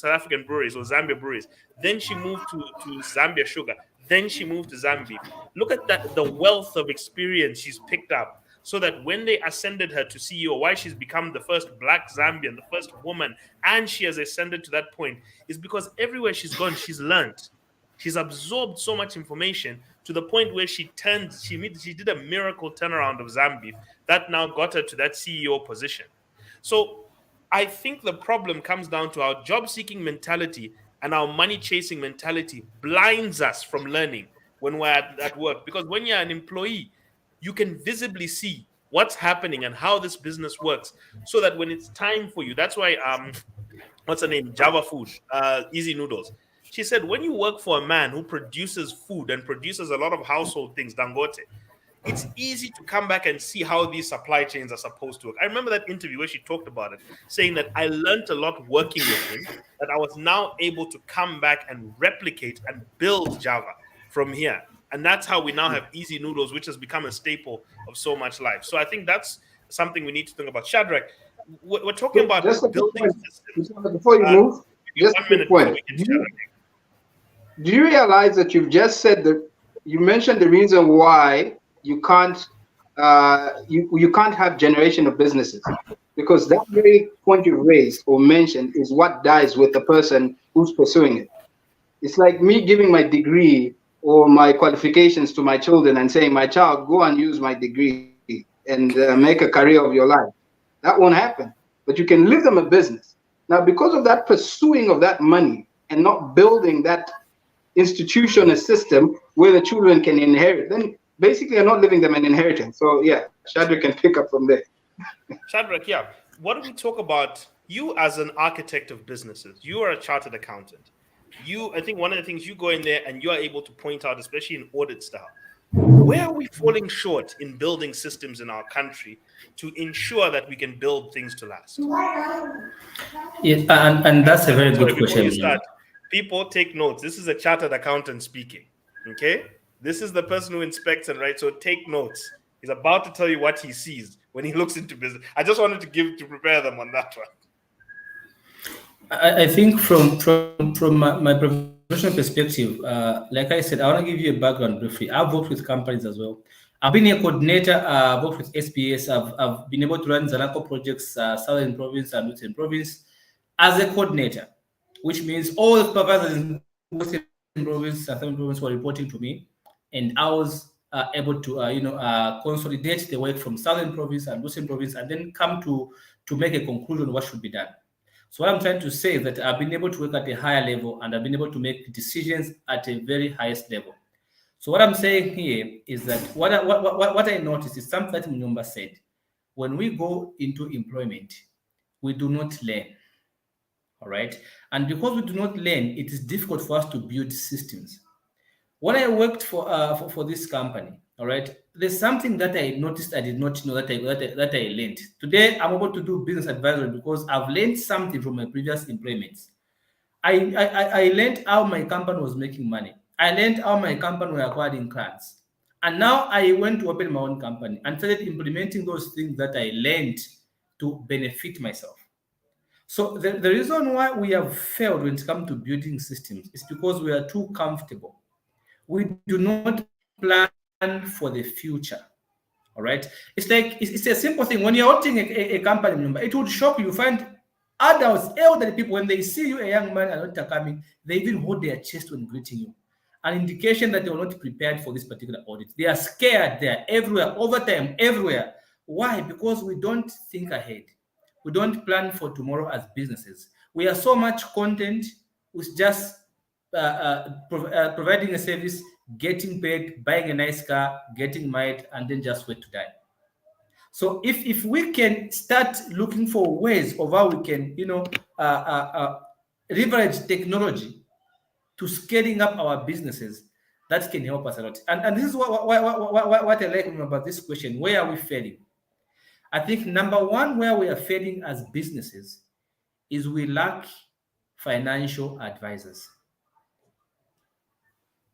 African Breweries or Zambia Breweries. Then she moved to Zambia Sugar. Then she moved to Zambeef. Look at that, the wealth of experience she's picked up, so that when they ascended her to CEO, why she's become the first Black Zambian, the first woman, and she has ascended to that point, is because everywhere she's gone, she's learned. She's absorbed so much information to the point where she did a miracle turnaround of Zambeef that now got her to that CEO position. So I think the problem comes down to our job-seeking mentality and our money-chasing mentality blinds us from learning when we're at work. Because when you're an employee, you can visibly see what's happening and how this business works, so that when it's time for you, that's why what's her name? Java Food, Easy Noodles. She said, when you work for a man who produces food and produces a lot of household things, Dangote, it's easy to come back and see how these supply chains are supposed to work. I remember that interview where she talked about it, saying that I learned a lot working with him, that I was now able to come back and replicate and build Java from here. And that's how we now have Easy Noodles, which has become a staple of so much life. So I think that's something we need to think about. Shadrach, we're talking about just building systems. Before you move, just 1 minute before we get Shadrach. Do you realize that you've just said that you mentioned the reason why you can't you can't have generation of businesses, because that very point you raised or mentioned is what dies with the person who's pursuing it. It's like me giving my degree or my qualifications to my children and saying, my child, go and use my degree and make a career of your life. That won't happen. But you can leave them a business. Now, because of that pursuing of that money and not building that institution, a system where the children can inherit, then basically you're not leaving them an inheritance. So yeah, Shadrach can pick up from there. Shadrach, yeah. What do we talk about? You as an architect of businesses, you are a chartered accountant. I think one of the things, you go in there and you are able to point out, especially in audit style, where are we falling short in building systems in our country to ensure that we can build things to last? Yes, and that's a very good question. You start, people take notes. This is a chartered accountant speaking. Okay? This is the person who inspects and writes. So take notes. He's about to tell you what he sees when he looks into business. I just wanted to prepare them on that one. I think from my professional perspective, like I said, I want to give you a background briefly. I've worked with companies as well. I've been a coordinator. I've worked with SBS. I've been able to run Zanaco projects, Southern Province and Western Province, as a coordinator, which means all the supervisors in Western Province and Southern Province were reporting to me, and I was able to consolidate the work from Southern Province and Western Province, and then come to make a conclusion what should be done. So what I'm trying to say is that I've been able to work at a higher level, and I've been able to make decisions at a very highest level. So what I'm saying here is that what I noticed is something that Mnyomba said. When we go into employment, we do not learn. All right. And because we do not learn, it is difficult for us to build systems. When I worked for this company, all right, there's something that I noticed I did not know that I learned. Today, I'm able to do business advisory because I've learned something from my previous employments. I learned how my company was making money. I learned how my company were acquiring clients. And now I went to open my own company and started implementing those things that I learned to benefit myself. So the reason why we have failed when it comes to building systems is because we are too comfortable. We do not plan for the future. All right. It's like it's a simple thing. When you're auditing a company member, it would shock you. You find adults, elderly people, when they see you, a young man, and auditor coming, they even hold their chest when greeting you. An indication that they were not prepared for this particular audit. They are scared. They are everywhere, overtime, everywhere. Why? Because we don't think ahead. We don't plan for tomorrow as businesses. We are so much content with just providing a service, getting paid, buying a nice car, getting married, and then just wait to die. So if we can start looking for ways of how we can, leverage technology to scaling up our businesses, that can help us a lot. And this is what I like about this question: where are we failing? I think number one, where we are failing as businesses is we lack financial advisors.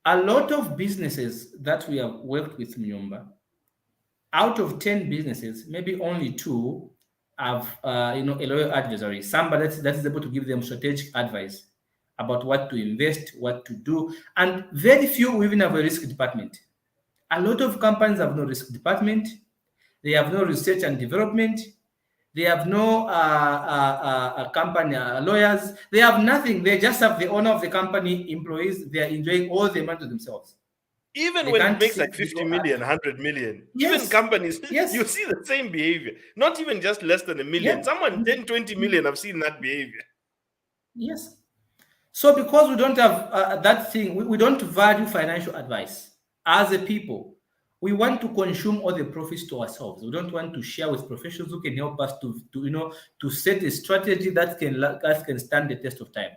A lot of businesses that we have worked with, Mnyomba, out of 10 businesses, maybe only 2 have a loyal advisory, somebody that is able to give them strategic advice about what to invest, what to do, and very few even have a risk department. A lot of companies have no risk department, they have no research and development, they have no company lawyers, they have nothing. They just have the owner of the company, employees, they are enjoying all the money to themselves. Even They when it can't makes seek like 50 legal million, advice. 100 million, even Yes, companies, yes, you see the same behavior. Not even just less than a million. yeah, Someone 10, 20 million, I've seen that behavior. yes. So because we don't have that thing, we don't value financial advice as a people. We want to consume all the profits to ourselves. We don't want to share with professionals who can help us to set a strategy that can stand the test of time.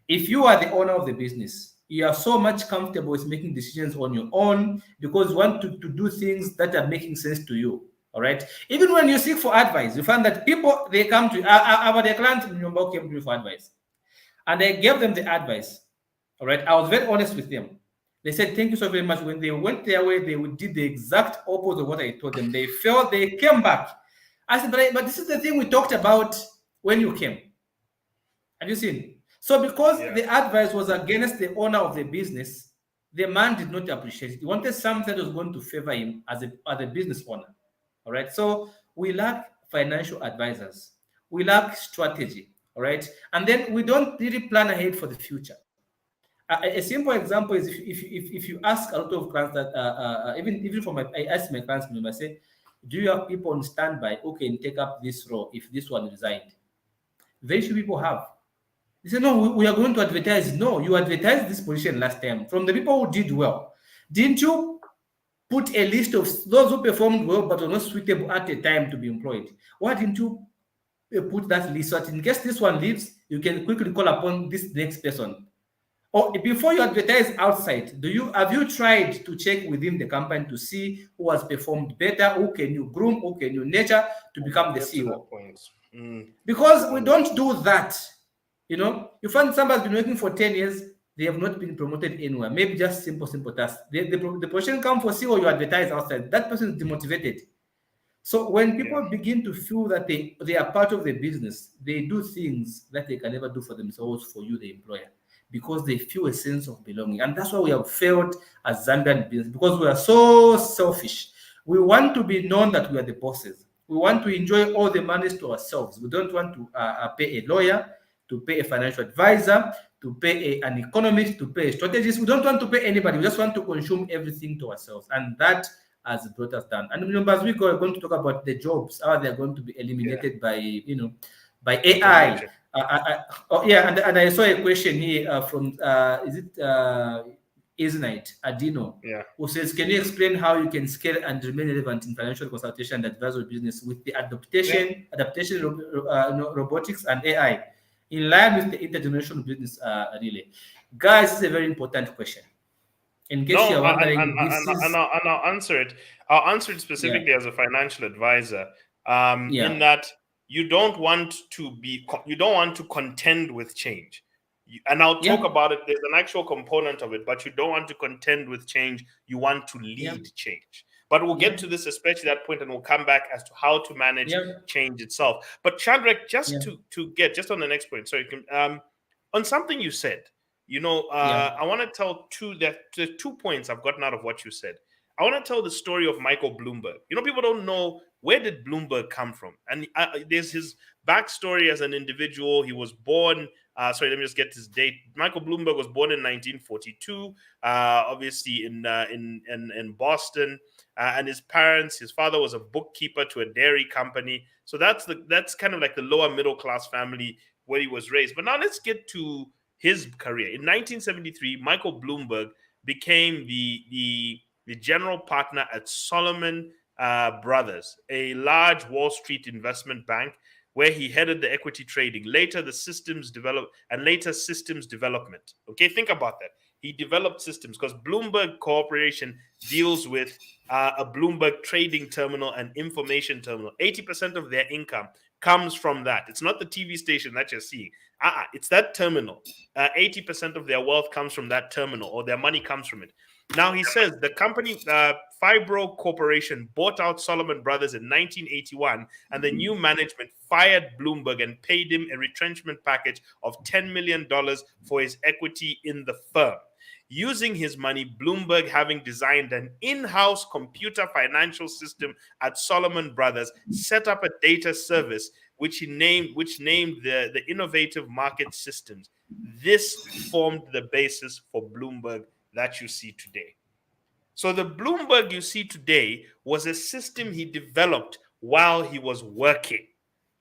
If you are the owner of the business, you are so much comfortable with making decisions on your own because you want to do things that are making sense to you. All right. Even when you seek for advice, you find that people they come to our the clients in Nyomba came to me for advice. And I gave them the advice. All right. I was very honest with them. They said, thank you so very much. When they went their way, they did the exact opposite of what I told them. They felt they came back. I said, but this is the thing we talked about when you came. Have you seen? So because Yeah. the advice was against the owner of the business, the man did not appreciate it. He wanted something that was going to favor him as a business owner. All right. So we lack financial advisors. We lack strategy. All right. And then we don't really plan ahead for the future. A simple example is if you ask a lot of clients that even for my I ask my clients, I say, do you have people on standby who can take up this role if this one resigned? Very few people have. They say, no, we are going to advertise. No, you advertised this position last time. From the people who did well, didn't you put a list of those who performed well but were not suitable at a time to be employed? Why didn't you put that list so that in case this one leaves, you can quickly call upon this next person? Or before you advertise outside, have you tried to check within the company to see who has performed better, who can you groom, who can you nurture to become the Get to CEO? that point. Because we don't do that. You find somebody's been working for 10 years, they have not been promoted anywhere. Maybe just simple tasks. The position come for CEO, you advertise outside. That person is demotivated. So when people begin to feel that they are part of the business, they do things that they can never do for themselves, for you, the employer, because they feel a sense of belonging. And that's why we have failed as Zambian business, because we are so selfish. We want to be known that we are the bosses. We want to enjoy all the monies to ourselves. We don't want to pay a lawyer, to pay a financial advisor, to pay an economist, to pay a strategist. We don't want to pay anybody. We just want to consume everything to ourselves. And that has brought us down. And remember, as we go, we're going to talk about the jobs, how they're going to be eliminated by AI. And I saw a question here from is it Isnite Adino, who says, can you explain how you can scale and remain relevant in financial consultation and advisory business with the adaptation robotics and AI in line with the intergenerational business relay? Guys, this is a very important question. In case you're wondering, and I'll answer it. I'll answer it specifically as a financial advisor. In that you don't want to contend with change. And I'll talk about it. There's an actual component of it, but you don't want to contend with change. You want to lead change. But we'll get to this, especially that point, and we'll come back as to how to manage change itself. But Shadrach, just to get just on the next point, on something you said. I want to tell the 2 points I've gotten out of what you said. I want to tell the story of Michael Bloomberg. People don't know, where did Bloomberg come from? And there's his backstory as an individual. He was born, let me just get his date. Michael Bloomberg was born in 1942, obviously in Boston. And his father was a bookkeeper to a dairy company. So that's kind of like the lower middle class family where he was raised. But now let's get to his career. In 1973, Michael Bloomberg became the general partner at Solomon Brothers, a large Wall Street investment bank, where he headed the equity trading, later systems development. Okay, think about that. He developed systems because Bloomberg Corporation deals with a Bloomberg trading terminal and information terminal. 80% of their income comes from that. It's not the TV station that you're seeing. It's that terminal. 80% of their wealth comes from that terminal, or their money comes from it. Now, he says the company, Fibro Corporation, bought out Solomon Brothers in 1981, and the new management fired Bloomberg and paid him a retrenchment package of $10 million for his equity in the firm. Using his money, Bloomberg, having designed an in-house computer financial system at Solomon Brothers, set up a data service which named the Innovative Market Systems. This formed the basis for Bloomberg that you see today. So the Bloomberg you see today was a system he developed while he was working.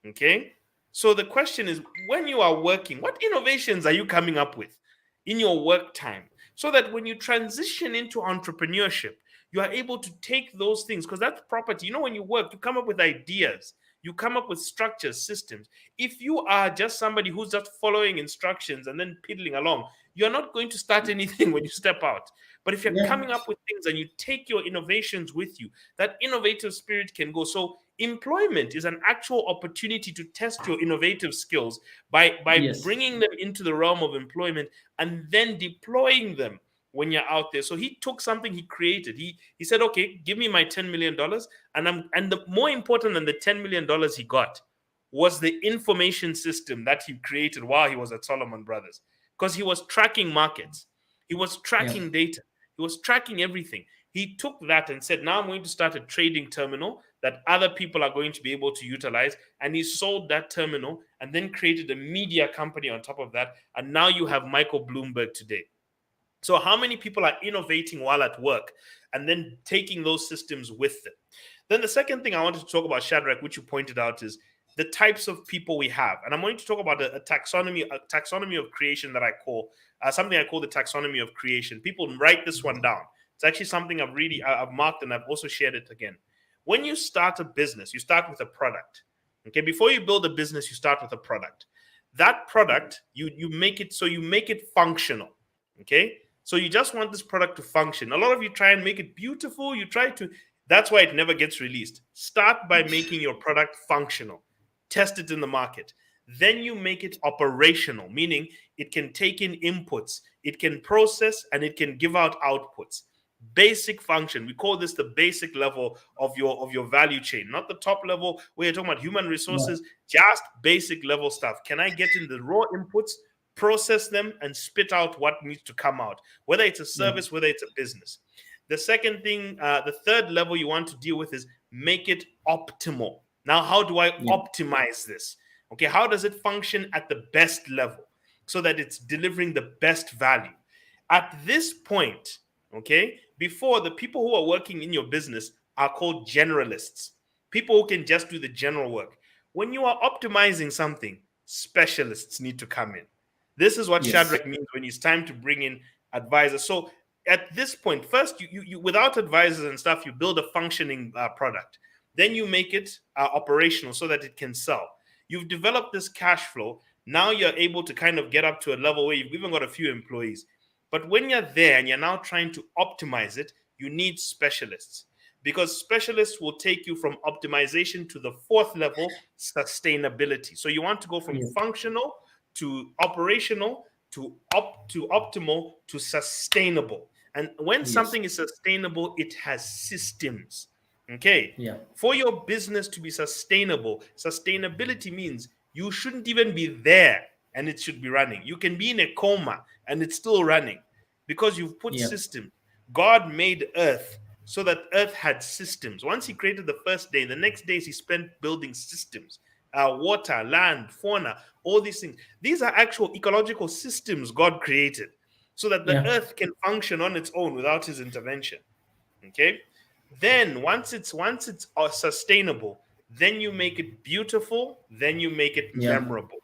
Okay? So the question is, when you are working, what innovations are you coming up with in your work time? So that when you transition into entrepreneurship, you are able to take those things, because that's property. When you work, you come up with ideas, you come up with structures, systems. If you are just somebody who's just following instructions and then piddling along, you're not going to start anything when you step out. But if you're coming up with things and you take your innovations with you, that innovative spirit can go. So employment is an actual opportunity to test your innovative skills by bringing them into the realm of employment and then deploying them when you're out there. So he took something he created. He said, okay, give me my $10 million. And the more important than the $10 million he got was the information system that he created while he was at Solomon Brothers, because he was tracking markets. He was tracking data. He was tracking everything. He took that and said, now I'm going to start a trading terminal that other people are going to be able to utilize. And he sold that terminal and then created a media company on top of that. And now you have Michael Bloomberg today. So how many people are innovating while at work and then taking those systems with them? Then the second thing I wanted to talk about, Shadrach, which you pointed out, is the types of people we have. And I'm going to talk about a taxonomy of creation that I call, something I call the taxonomy of creation. People write this one down. It's actually something I've marked, and I've also shared it again. When you start a business, you start with a product. Okay, before you build a business, you start with a product. That product, you make it functional. Okay, so you just want this product to function. A lot of you try and make it beautiful. That's why it never gets released. Start by making your product functional. Test it in the market. Then you make it operational, meaning it can take in inputs, it can process, and it can give out outputs. Basic function. We call this the basic level of your value chain, not the top level where you're talking about human resources, just basic level stuff. Can I get in the raw inputs, process them, and spit out what needs to come out, whether it's a service, whether it's a business? The second thing, the third level you want to deal with is make it optimal. Now, how do I optimize this? Okay, how does it function at the best level so that it's delivering the best value? At this point, okay, before, the people who are working in your business are called generalists, people who can just do the general work. When you are optimizing something, specialists need to come in. This is what Shadrach means when it's time to bring in advisors. So at this point, first, you without advisors and stuff, you build a functioning product. Then you make it operational so that it can sell. You've developed this cash flow. Now you're able to kind of get up to a level where you've even got a few employees. But when you're there and you're now trying to optimize it, you need specialists, because specialists will take you from optimization to the fourth level, sustainability. So you want to go from functional to operational to optimal to sustainable. And when something is sustainable, it has systems. Okay. For your business to be sustainable, sustainability means you shouldn't even be there and it should be running. You can be in a coma and it's still running because you've put systems. God made earth so that earth had systems. Once he created the first day, the next days he spent building systems, water, land, fauna, all these things. These are actual ecological systems God created so that the earth can function on its own without his intervention. Okay. Then once it's sustainable, then you make it beautiful, then you make it memorable.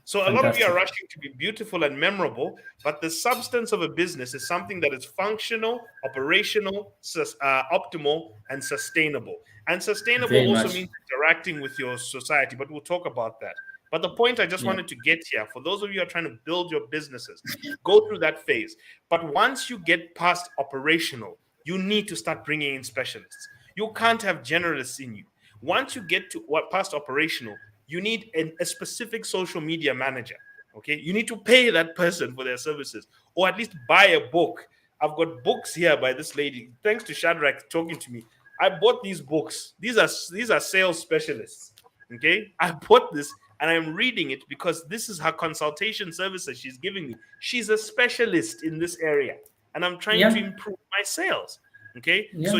So a lot of you are rushing to be beautiful and memorable, but the substance of a business is something that is functional, operational, optimal, and sustainable. And sustainable also means interacting with your society, but we'll talk about that. But the point I just wanted to get here, for those of you who are trying to build your businesses, go through that phase. But once you get past operational, you need to start bringing in specialists. You can't have generalists in you. Once you get to past operational, you need a specific social media manager. Okay, you need to pay that person for their services, or at least buy a book. I've got books here by this lady. Thanks to Shadrach talking to me, I bought these books. These are sales specialists. Okay, I bought this and I'm reading it because this is her consultation services she's giving me. She's a specialist in this area, and I'm trying to improve my sales. Okay, so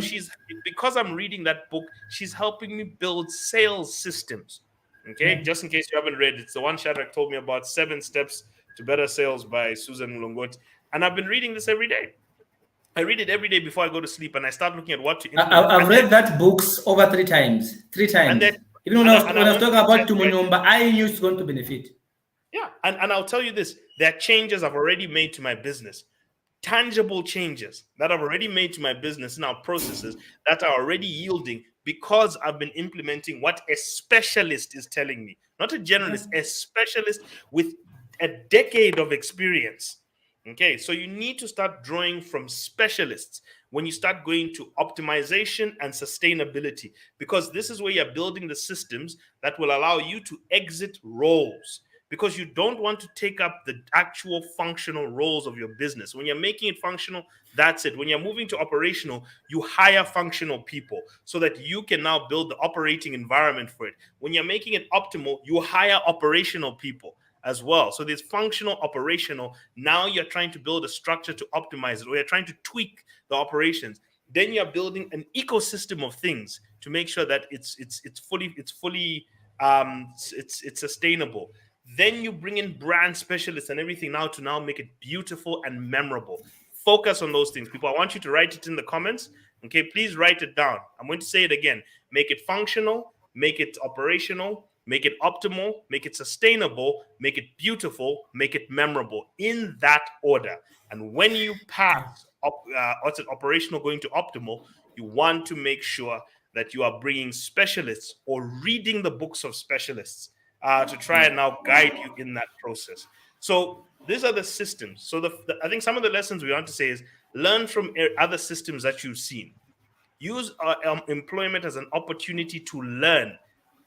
because I'm reading that book, she's helping me build sales systems. Okay, just in case you haven't read, it's the one Shadrach told me about, 7 Steps to Better Sales by Susan Mulongoti. And I've been reading this every day. I read it every day before I go to sleep, and I start looking at what to implement. I've read that books over 3 times. 3 times. And then, even when I was talking about Tumunyomba, I knew it's going to benefit. Yeah, and I'll tell you this, there are changes I've already made to my business. Tangible changes that I've already made to my business and our processes that are already yielding because I've been implementing what a specialist is telling me. Not a generalist, a specialist with a decade of experience. Okay, so you need to start drawing from specialists when you start going to optimization and sustainability, because this is where you're building the systems that will allow you to exit roles, because you don't want to take up the actual functional roles of your business. When you're making it functional, that's it. When you're moving to operational, you hire functional people so that you can now build the operating environment for it. When you're making it optimal, you hire operational people as well. So there's functional, operational. Now you're trying to build a structure to optimize it, or you're trying to tweak the operations. Then you're building an ecosystem of things to make sure that it's sustainable. Then you bring in brand specialists and everything now to make it beautiful and memorable. Focus on those things, people. I want you to write it in the comments. Okay, please write it down. I'm going to say it again. Make it functional, make it operational, make it optimal, make it sustainable, make it beautiful, make it memorable, in that order. And when you pass operational going to optimal, you want to make sure that you are bringing specialists or reading the books of specialists to try and now guide you in that process. So these are the systems. So I think some of the lessons we want to say is learn from other systems that you've seen. Use employment as an opportunity to learn.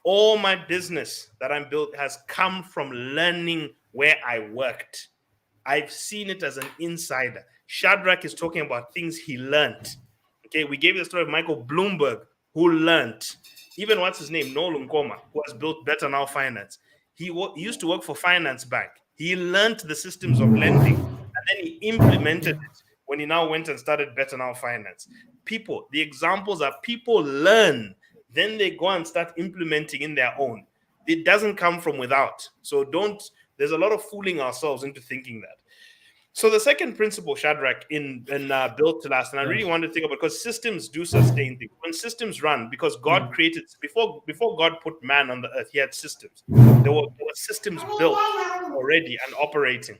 All my business that I'm built has come from learning where I worked. I've seen it as an insider. Shadrach is talking about things he learned. Okay, we gave you the story of Michael Bloomberg, who learned. Even what's his name, Noel Nkoma, who has built Better Now Finance. He used to work for Finance Bank. He learned the systems of lending, and then he implemented it when he now went and started Better Now Finance. People, the examples are people learn, then they go and start implementing in their own. It doesn't come from without. So there's a lot of fooling ourselves into thinking that. So the second principle, Shadrach, in Built to Last, and I really want to think about, because systems do sustain things. When systems run, because God created, before God put man on the earth, he had systems. There were systems built already and operating.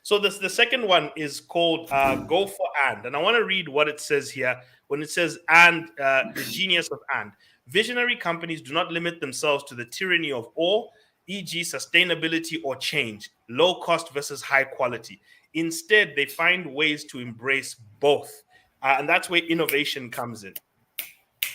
So the second one is called Go for And I want to read what it says here when it says and, the genius of and. Visionary companies do not limit themselves to the tyranny of or, e.g. sustainability or change, low cost versus high quality. Instead, they find ways to embrace both. And that's where innovation comes in.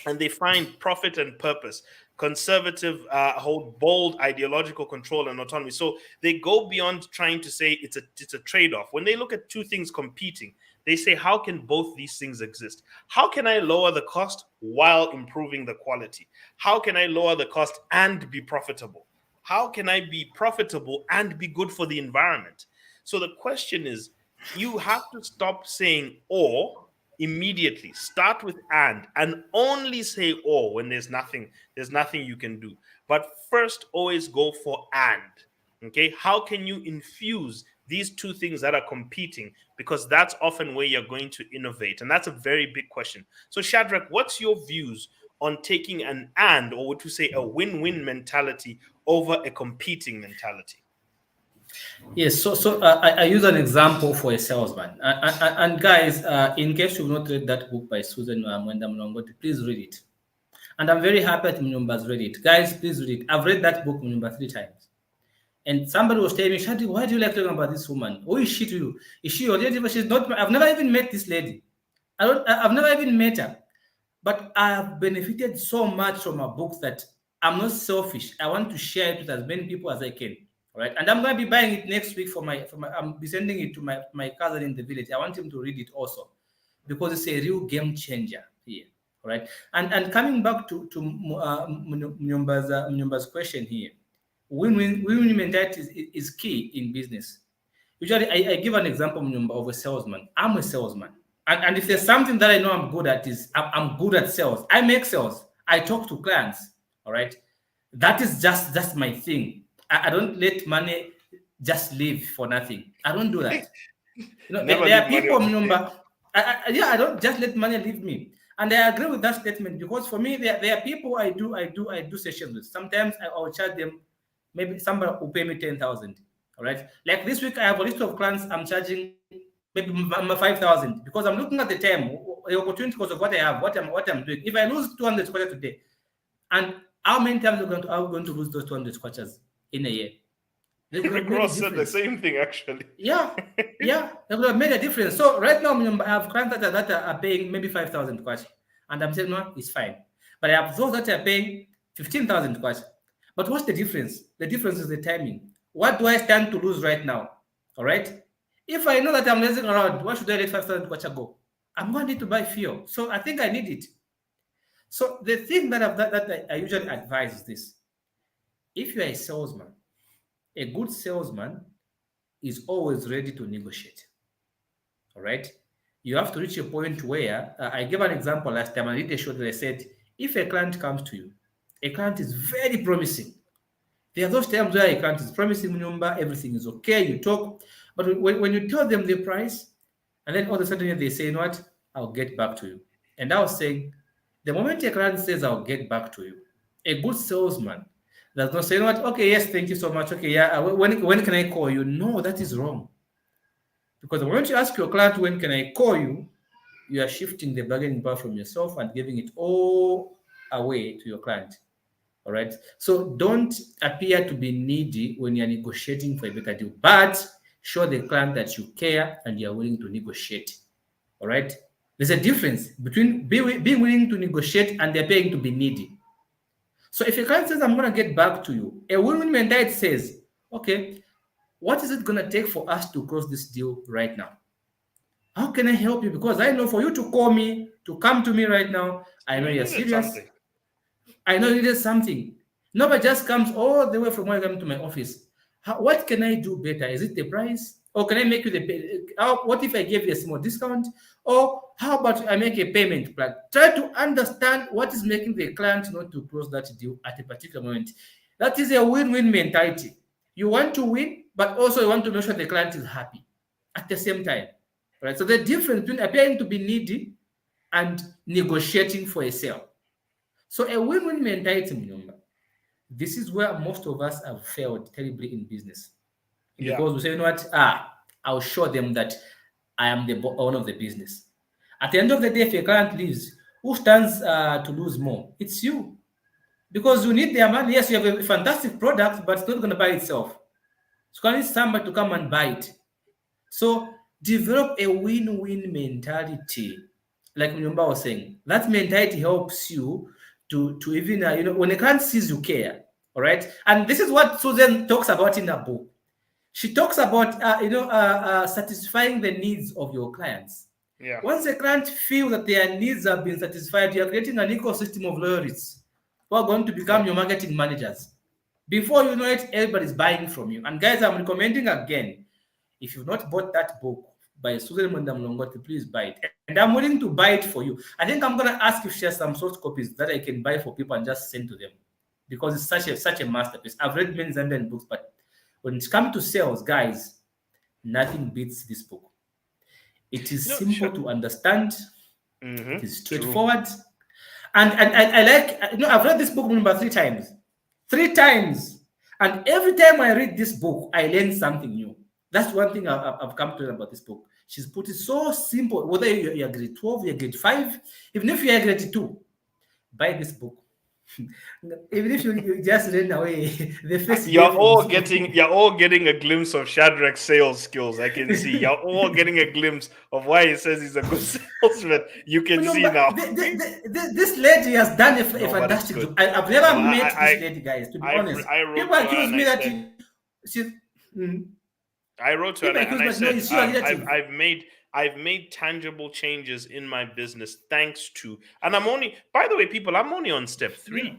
And they find profit and purpose. Conservative hold bold ideological control and autonomy. So they go beyond trying to say it's a trade-off. When they look at two things competing, they say, how can both these things exist? How can I lower the cost while improving the quality? How can I lower the cost and be profitable? How can I be profitable and be good for the environment? So the question is, you have to stop saying or immediately. Start with and only say or when there's nothing you can do. But first, always go for and. Okay, how can you infuse these two things that are competing? Because that's often where you're going to innovate, and that's a very big question. So Shadrach, what's your views on taking an and, or would you say a win-win mentality over a competing mentality? Yes, so I use an example for a salesman. And guys, in case you've not read that book by Susan Mwenda Mulongoti, please read it. And I'm very happy that Mnyumba's read it. Guys, please read it. I've read that book, Mnyumba, 3 times. And somebody was telling me, Shadi, why do you like talking about this woman? Who is she to you? Is she your lady? She's not. I've never even met this lady. I've never even met her. But I have benefited so much from her books that I'm not selfish. I want to share it with as many people as I can. All right. And I'm going to be buying it next week I'm be sending it to my cousin in the village. I want him to read it also because it's a real game changer here. All right. And coming back to Mnyomba's question here, win-win mentality is key in business. Usually, I give an example of a salesman. I'm a salesman. And if there's something that I know I'm good at is I'm good at sales. I make sales. I talk to clients. All right. That is just my thing. I don't let money just live for nothing. I don't do that. There are people, I don't just let money leave me. And I agree with that statement because for me, there are people I do sessions with. Sometimes I'll charge them, maybe somebody will pay me 10,000. All right. Like this week, I have a list of clients I'm charging maybe 5,000 because I'm looking at the time, the opportunity because of what I have, what I'm doing. If I lose 200 squares today, and how many times are we going to lose those 200 squares in a year? Ross said the same thing actually. Yeah, they would have made a difference. So right now, I have clients that are paying maybe 5,000 kwacha, and I'm saying no, it's fine. But I have those that are paying 15,000 kwacha. But what's the difference? The difference is the timing. What do I stand to lose right now? All right. If I know that I'm losing around, why should I let 5,000 kwacha go? I'm going to need to buy fuel. So I think I need it. So the thing that I usually advise is this: if you're a salesman, a good salesman is always ready to negotiate. All right. You have to reach a point where I gave an example last time. I did a show that I said, if a client comes to you, a client is very promising. There are those times where a client is promising number, everything is okay, you talk, but when you tell them the price, and then all of a sudden they say, you know what, I'll get back to you. And I was saying, the moment a client says, I'll get back to you, a good salesman does not say, you know what, okay, yes, thank you so much. Okay, yeah, when can I call you? No, that is wrong. Because the moment you ask your client, when can I call you, you are shifting the bargaining power from yourself and giving it all away to your client. All right. So don't appear to be needy when you're negotiating for a better deal, but show the client that you care and you're willing to negotiate. All right. There's a difference between being willing to negotiate and they're paying to be needy. So if a client says, I'm going to get back to you, a win-win mentality says, okay, what is it going to take for us to close this deal right now? How can I help you? Because I know for you to call me, to come to me right now, I know you're serious. Something. I know you did something. Nobody just comes all the way from where I come to my office. What can I do better? Is it the price? Or can I make you what if I give you a small discount? Or how about I make a payment plan? Try to understand what is making the client not to close that deal at a particular moment. That is a win-win mentality. You want to win, but also you want to make sure the client is happy at the same time. Right? So the difference between appearing to be needy and negotiating for a sale. So a win-win mentality, this is where most of us have failed terribly in business. Because we say, you know what, I'll show them that I am the owner of the business. At the end of the day, if a client leaves, who stands to lose more? It's you. Because you need their money. Yes, you have a fantastic product, but it's not going to buy itself. So you need somebody to come and buy it. So develop a win-win mentality. Like Mnyomba was saying, that mentality helps you to even, when a client sees you care, all right? And this is what Susan talks about in her book. She talks about, satisfying the needs of your clients. Yeah. Once a client feels that their needs have been satisfied, you're creating an ecosystem of loyalists who are going to become your marketing managers. Before you know it, everybody's buying from you. And guys, I'm recommending again, if you've not bought that book by Susan Mlongoti, please buy it. And I'm willing to buy it for you. I think I'm going to ask if she has some soft copies that I can buy for people and just send to them. Because it's such a masterpiece. I've read many Zambian books, but when it comes to sales, guys, nothing beats this book. It is simple to understand. Mm-hmm. It is straightforward. True. And I like, I've read this book number 3 times. 3 times. And every time I read this book, I learn something new. That's one thing I've come to learn about this book. She's put it so simple. Whether you're grade 12, you're grade 5, even if you're grade 2, buy this book. Even if you just ran away, the first You're day all from getting a glimpse of Shadrach's sales skills. I can see. You're all getting a glimpse of why he says he's a good salesman. You can no, see but now. this lady has done a No, but it's fantastic good. job. I've never No, met this lady, guys. To be honest, I wrote people to her accuse and me I that said, she's. Mm, I wrote to her people and accuse I me that no, said, is she a relative? I've made tangible changes in my business thanks to, and I'm only, by the way, people, I'm only on step Yeah, 3.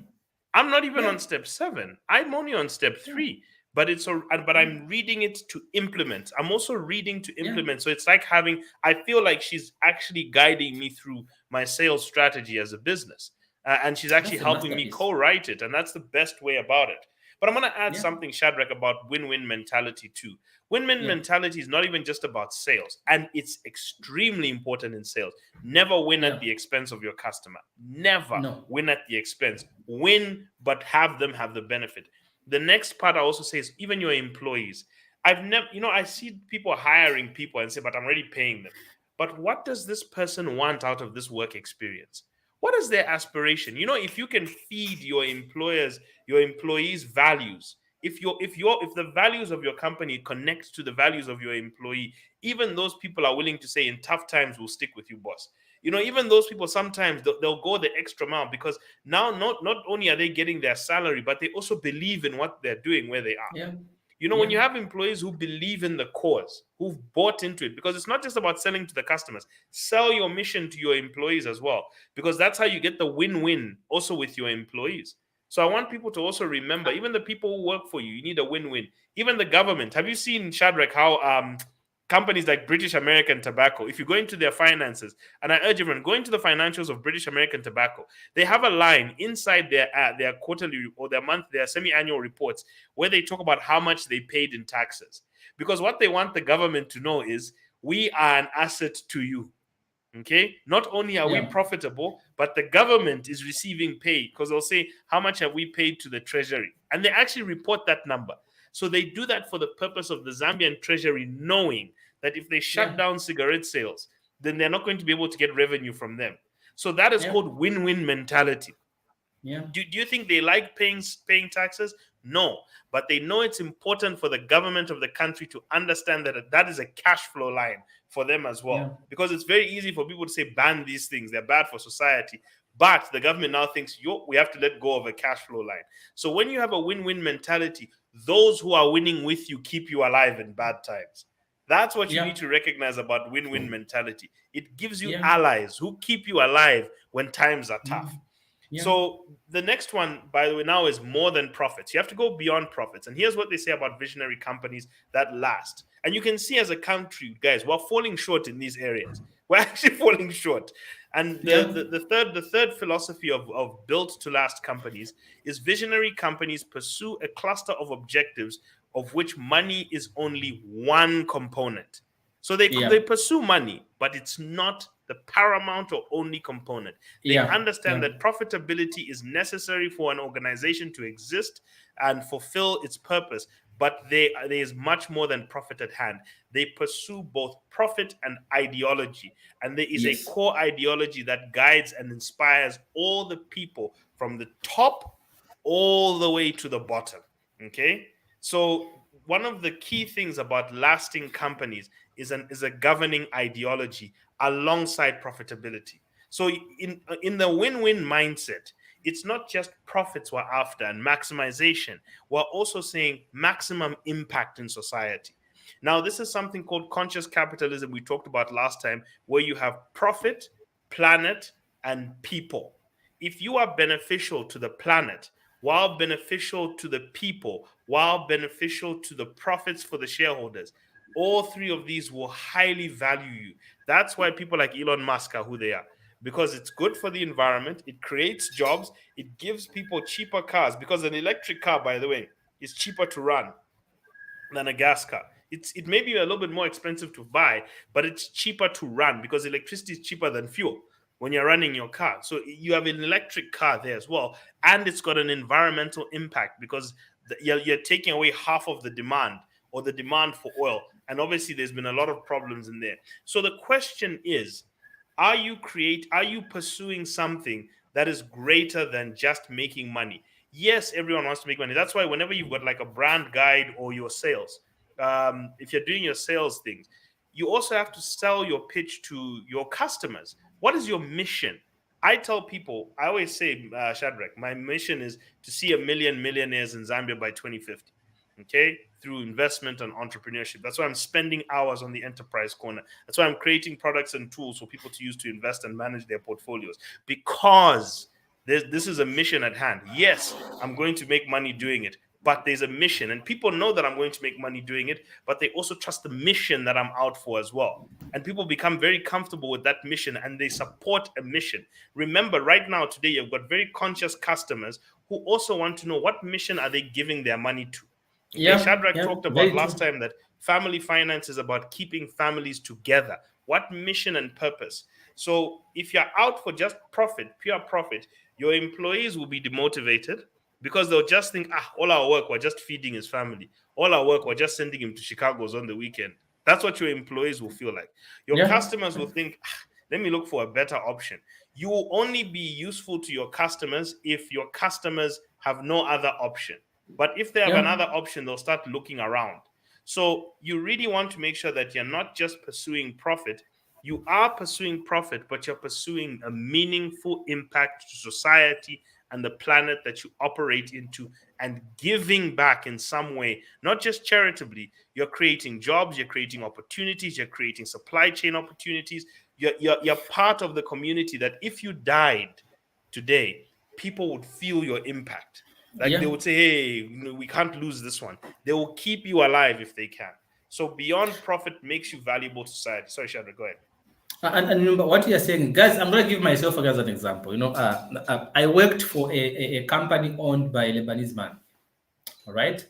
I'm not even yeah, on step 7. I'm only on step yeah, 3. But but yeah, I'm reading it to implement. I'm also reading to yeah. implement. So it's like I feel like she's actually guiding me through my sales strategy as a business. And she's actually That's a helping me masterpiece. co-write it. And that's the best way about it. But I'm going to add Yeah, something, Shadrach, about win-win mentality too. Win-win yeah, mentality is not even just about sales, and it's extremely important in sales. Never win at yeah. the expense of your customer. Never No. win at the expense. Win, but have them have the benefit. The next part I also say is even your employees. I've never, I see people hiring people and say, but I'm already paying them. But what does this person want out of this work experience? What is their aspiration? If you can feed your employees values, if the values of your company connect to the values of your employee, even those people are willing to say in tough times we'll stick with you, boss. Even those people sometimes they'll go the extra mile because now not only are they getting their salary, but they also believe in what they're doing where they are. Yeah, When yeah, you have employees who believe in the cause, who've bought into it, because it's not just about selling to the customers, sell your mission to your employees as well, because that's how you get the win-win also with your employees. So I want people to also remember, even the people who work for you, you need a win-win. Even the government. Have you seen, Shadrach, how companies like British American Tobacco, if you go into their finances, and I urge everyone, go into the financials of British American Tobacco, they have a line inside their quarterly or their semi-annual reports where they talk about how much they paid in taxes. Because what they want the government to know is we are an asset to you. Okay, not only are we yeah, profitable, but the government is receiving pay, because they'll say, how much have we paid to the treasury? And they actually report that number. So they do that for the purpose of the Zambian treasury knowing that if they shut yeah, down cigarette sales, then they're not going to be able to get revenue from them. So that is yeah, called win-win mentality. yeah, Do you think they like paying taxes? No, but they know it's important for the government of the country to understand that that is a cash flow line for them as yeah, well. Because it's very easy for people to say ban these things, they're bad for society. But the government now thinks we have to let go of a cash flow line. So when you have a win-win mentality, those who are winning with you keep you alive in bad times. That's what you yeah, need to recognize about win-win mentality. It gives you yeah, allies who keep you alive when times are tough. mm, yeah, So the next one, by the way, now is more than profits. You have to go beyond profits. And here's what they say about visionary companies that last. And you can see as a country, guys, we're falling short in these areas. We're actually falling short. And yeah, the third philosophy of built to last companies is visionary companies pursue a cluster of objectives of which money is only one component. So they yeah, pursue money, but it's not the paramount or only component. They yeah, understand yeah, that profitability is necessary for an organization to exist and fulfill its purpose, but there is much more than profit at hand. They pursue both profit and ideology, and there is a yes, core ideology that guides and inspires all the people from the top all the way to the bottom. Okay, so one of the key things about lasting companies is a governing ideology alongside profitability. So in the win-win mindset, it's not just profits we're after and maximization. We're also saying maximum impact in society. Now, this is something called conscious capitalism we talked about last time, where you have profit, planet, and people. If you are beneficial to the planet, while beneficial to the people, while beneficial to the profits for the shareholders, all three of these will highly value you. That's why people like Elon Musk are who they are, because it's good for the environment, it creates jobs, it gives people cheaper cars, because an electric car, by the way, is cheaper to run than a gas car. It may be a little bit more expensive to buy, but it's cheaper to run because electricity is cheaper than fuel when you're running your car. So you have an electric car there as well, and it's got an environmental impact because you're taking away half of the demand or the demand for oil. And obviously, there's been a lot of problems in there. So the question is, are you pursuing something that is greater than just making money. Yes, everyone wants to make money. That's why whenever you've got like a brand guide or your sales, if you're doing your sales things, you also have to sell your pitch to your customers. What is your mission? I tell people, I always say, Shadrach, my mission is to see 1 million millionaires in Zambia by 2050. Okay, through investment and entrepreneurship. That's why I'm spending hours on the enterprise corner. That's why I'm creating products and tools for people to use to invest and manage their portfolios, because this is a mission at hand. Yes, I'm going to make money doing it, but there's a mission, and people know that I'm going to make money doing it, but they also trust the mission that I'm out for as well. And people become very comfortable with that mission, and they support a mission. Remember, right now, today, you've got very conscious customers who also want to know what mission are they giving their money to. Yeah, Shadrach talked about last time that family finance is about keeping families together. What mission and purpose? So if you're out for just profit, pure profit, your employees will be demotivated, because they'll just think, all our work, we're just feeding his family. All our work, we're just sending him to Chicago's on the weekend. That's what your employees will feel like. Your customers will think, let me look for a better option. You will only be useful to your customers if your customers have no other option. But if they have another option, they'll start looking around. So you really want to make sure that you're not just pursuing profit. You are pursuing profit, but you're pursuing a meaningful impact to society and the planet that you operate into, and giving back in some way, not just charitably. You're creating jobs, you're creating opportunities, you're creating supply chain opportunities. You're part of the community that if you died today, people would feel your impact. Like they would say, hey, we can't lose this one. They will keep you alive if they can. So beyond profit makes you valuable to society. Sorry, Shadrach, go ahead. And remember what you're saying, guys, I'm going to give myself as an example. I worked for a company owned by a Lebanese man. All right.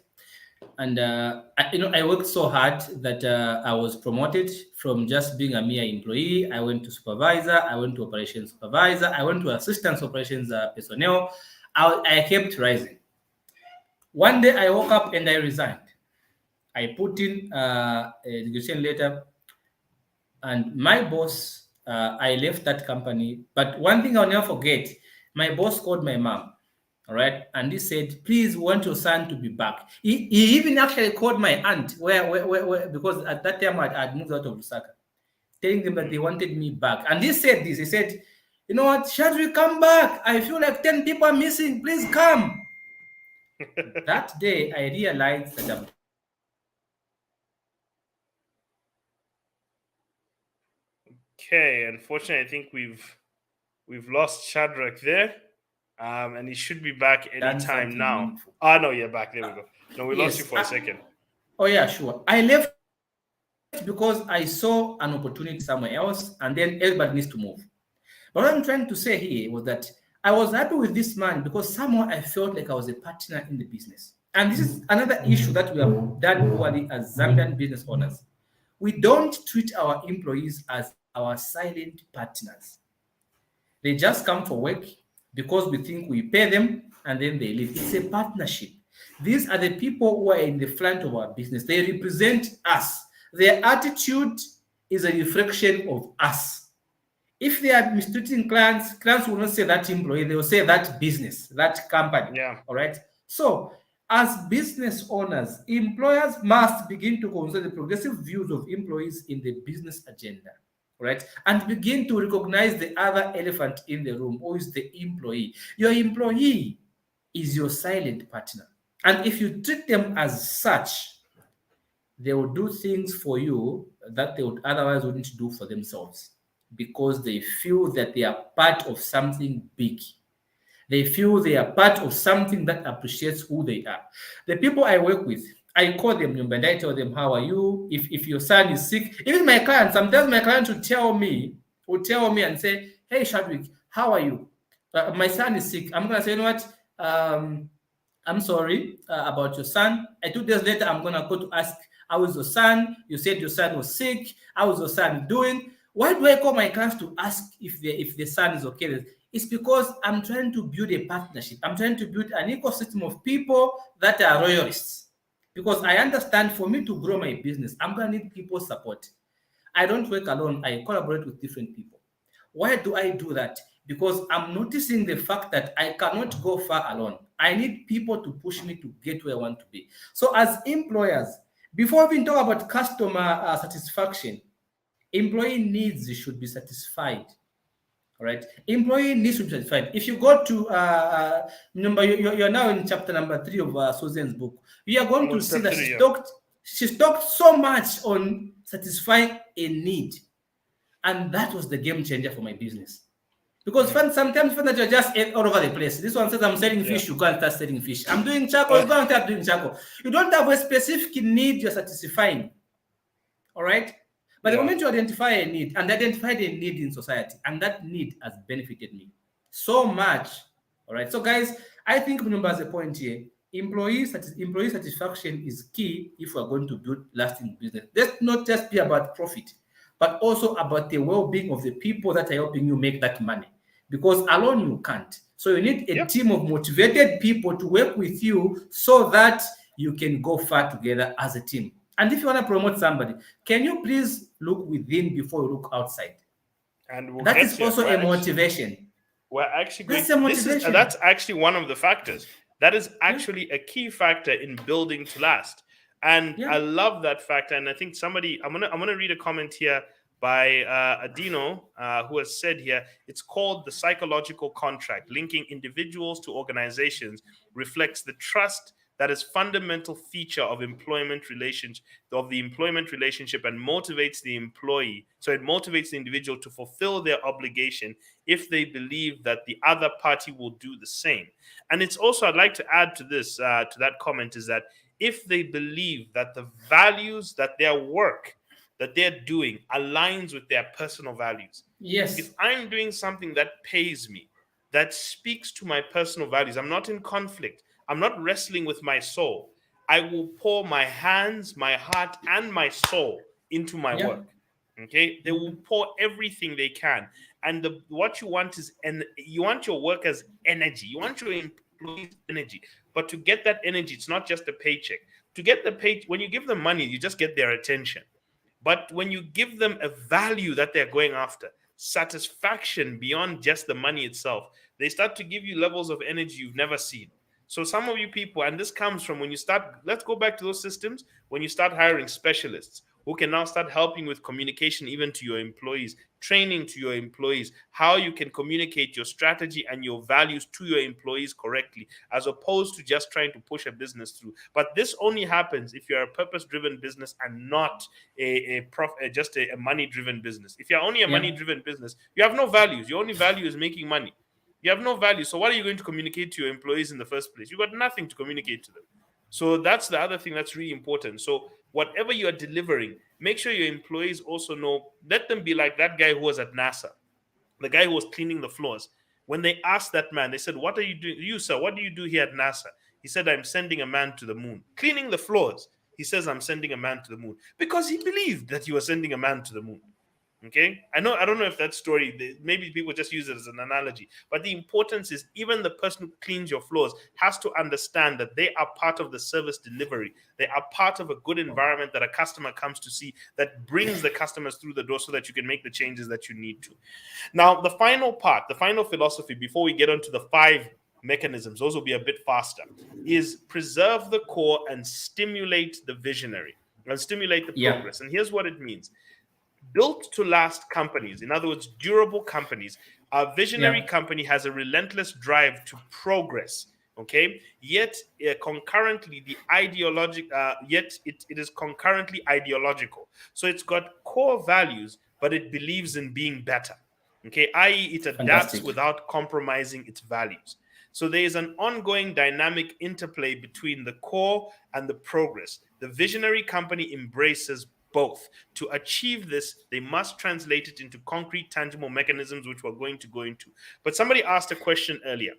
And, I worked so hard that I was promoted from just being a mere employee. I went to supervisor. I went to operations supervisor. I went to assistant operations personnel. I kept rising. One day I woke up and I resigned. I put in a resignation letter, and my boss, I left that company. But one thing I'll never forget, my boss called my mom, all right, and he said, please, want your son to be back. He even actually called my aunt, where because at that time I'd moved out of Lusaka, telling them that they wanted me back. And he said this, he said, you know what, Shadrach, come back. I feel like 10 people are missing. Please come. That day, I realized that Okay, unfortunately, I think we've lost Shadrach there, and he should be back anytime now. Meaningful. No, you're back. There we go. No, we lost you for a second. Oh yeah, sure. I left because I saw an opportunity somewhere else, and then everybody needs to move. But what I'm trying to say here was that I was happy with this man because somehow I felt like I was a partner in the business. And this is another issue that we have done poorly as Zambian business owners. We don't treat our employees as our silent partners. They just come for work because we think we pay them and then they leave. It's a partnership. These are the people who are in the front of our business. They represent us. Their attitude is a reflection of us. If they are mistreating clients will not say that employee, they will say that business, that company. Yeah. All right. So as business owners, employers must begin to consider the progressive views of employees in the business agenda, right? And begin to recognize the other elephant in the room, who is the employee. Your employee is your silent partner. And if you treat them as such, they will do things for you that they would otherwise wouldn't do for themselves, because they feel that they are part of something big. They feel they are part of something that appreciates who they are. The people I work with, I call them and I tell them, how are you? If your son is sick, even my clients, sometimes my clients will tell me and say, hey, Shadrach, how are you? My son is sick. I'm going to say, you know what? I'm sorry about your son. 2 days later, I'm going to go to ask, how is your son? You said your son was sick. How is your son doing? Why do I call my clients to ask if the son is okay? It's because I'm trying to build a partnership. I'm trying to build an ecosystem of people that are loyalists. Because I understand for me to grow my business, I'm going to need people's support. I don't work alone. I collaborate with different people. Why do I do that? because I'm noticing the fact that I cannot go far alone. I need people to push me to get where I want to be. So as employers, before we talk about customer satisfaction, employee needs should be satisfied. All right, employee needs to be satisfied. If you go to number, you're now in chapter number 3 of Susan's book. You are going to see that she's talked so much on satisfying a need, and that was the game changer for my business. Because sometimes that you're just all over the place. This one says I'm selling fish, you go and start selling fish. I'm doing charcoal, you go and start doing charcoal. You don't have a specific need you're satisfying. All right. But the moment you identify a need, and identify the need in society, and that need has benefited me so much. All right. So, guys, I think remember as a point here, employee satisfaction is key if we're going to build lasting business. Let's not just be about profit, but also about the well-being of the people that are helping you make that money. Because alone you can't. So you need a team of motivated people to work with you so that you can go far together as a team. And if you want to promote somebody, can you please look within before you look outside? And that is also a motivation. We're actually going, that's actually one of the factors. That is actually a key factor in building to last. And I love that factor. And I think I'm gonna read a comment here by Adino, who has said here, it's called the psychological contract. Linking individuals to organizations reflects the trust that is fundamental feature of the employment relationship and motivates the employee. So it motivates the individual to fulfill their obligation if they believe that the other party will do the same. And it's also, I'd like to add to this, to that comment, is that if they believe that the values that their work that they're doing aligns with their personal values. Yes. If I'm doing something that pays me, that speaks to my personal values, I'm not in conflict, I'm not wrestling with my soul, I will pour my hands, my heart, and my soul into my work. Okay? They will pour everything they can. And what you want is, and you want your work as energy. You want your employees' energy. But to get that energy, it's not just a paycheck. To get the pay, when you give them money, you just get their attention. But when you give them a value that they're going after, satisfaction beyond just the money itself, they start to give you levels of energy you've never seen. So some of you people, and this comes from when you start, let's go back to those systems, when you start hiring specialists who can now start helping with communication even to your employees, training to your employees, how you can communicate your strategy and your values to your employees correctly, as opposed to just trying to push a business through. But this only happens if you're a purpose-driven business and not just a money-driven business. If you're only a money-driven business, you have no values. Your only value is making money. You have no value. So what are you going to communicate to your employees in the first place? You've got nothing to communicate to them. So that's the other thing that's really important. So whatever you are delivering, make sure your employees also know, let them be like that guy who was at NASA, the guy who was cleaning the floors. When they asked that man, they said, what are you doing? You, sir, what do you do here at NASA? He said, I'm sending a man to the moon. Cleaning the floors. He says, I'm sending a man to the moon. Because he believed that he was sending a man to the moon. Okay, I don't know if that story, maybe people just use it as an analogy, but the importance is even the person who cleans your floors has to understand that they are part of the service delivery. They are part of a good environment that a customer comes to see, that brings the customers through the door so that you can make the changes that you need to. Now, the final part, the final philosophy, before we get onto the 5 mechanisms, those will be a bit faster, is preserve the core and stimulate the visionary, and stimulate the progress. And here's what it means. Built to last companies, in other words, durable companies, a visionary company has a relentless drive to progress. Okay, yet concurrently the it is concurrently ideological. So it's got core values, but it believes in being better. Okay, i.e., it adapts without compromising its values. So there is an ongoing dynamic interplay between the core and the progress. The visionary company embraces both. To achieve this, they must translate it into concrete, tangible mechanisms, which we're going to go into. But somebody asked a question earlier,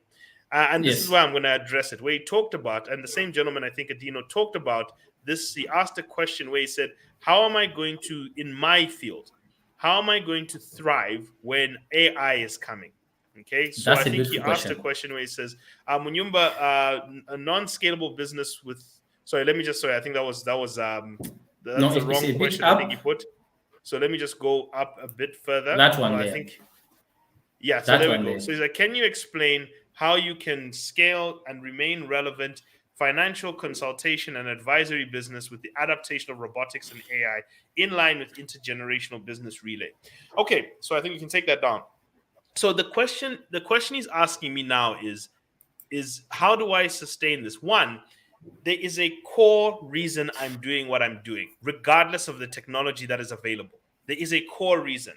and this is why I'm going to address it, where he talked about, and the same gentleman, I think Adino, talked about this. He asked a question where he said, how am I going to, in my field, how am I going to thrive when AI is coming? Okay, so I think he asked a question where he says, Munyumba, a non-scalable business with, I think that's the wrong question I think he put. So let me just go up a bit further. That one, I think Yeah, so That there we one go. then. So he's like, can you explain how you can scale and remain relevant financial consultation and advisory business with the adaptation of robotics and AI in line with intergenerational business relay? Okay, so I think you can take that down. So the question he's asking me now is how do I sustain this? One, there is a core reason I'm doing what I'm doing, regardless of the technology that is available. There is a core reason.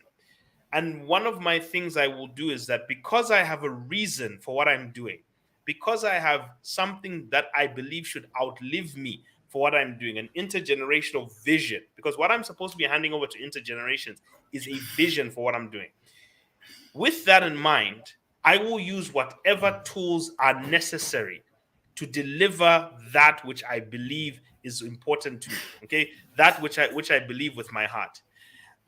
And one of my things I will do is that because I have a reason for what I'm doing, because I have something that I believe should outlive me for what I'm doing, an intergenerational vision, because what I'm supposed to be handing over to intergenerations is a vision for what I'm doing. With that in mind, I will use whatever tools are necessary to deliver that which I believe is important to me. Okay, that which I believe with my heart.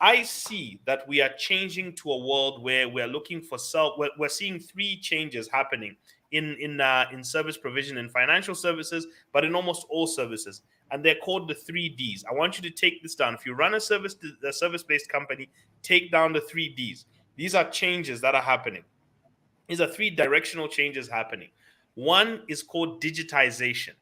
I see that we are changing to a world where we're looking for self. We're seeing three changes happening in service provision in financial services, but in almost all services, and they're called the 3Ds. I want you to take this down. If you run a service-based company, take down the 3Ds. These are changes that are happening. These are three directional changes happening. One is called digitization.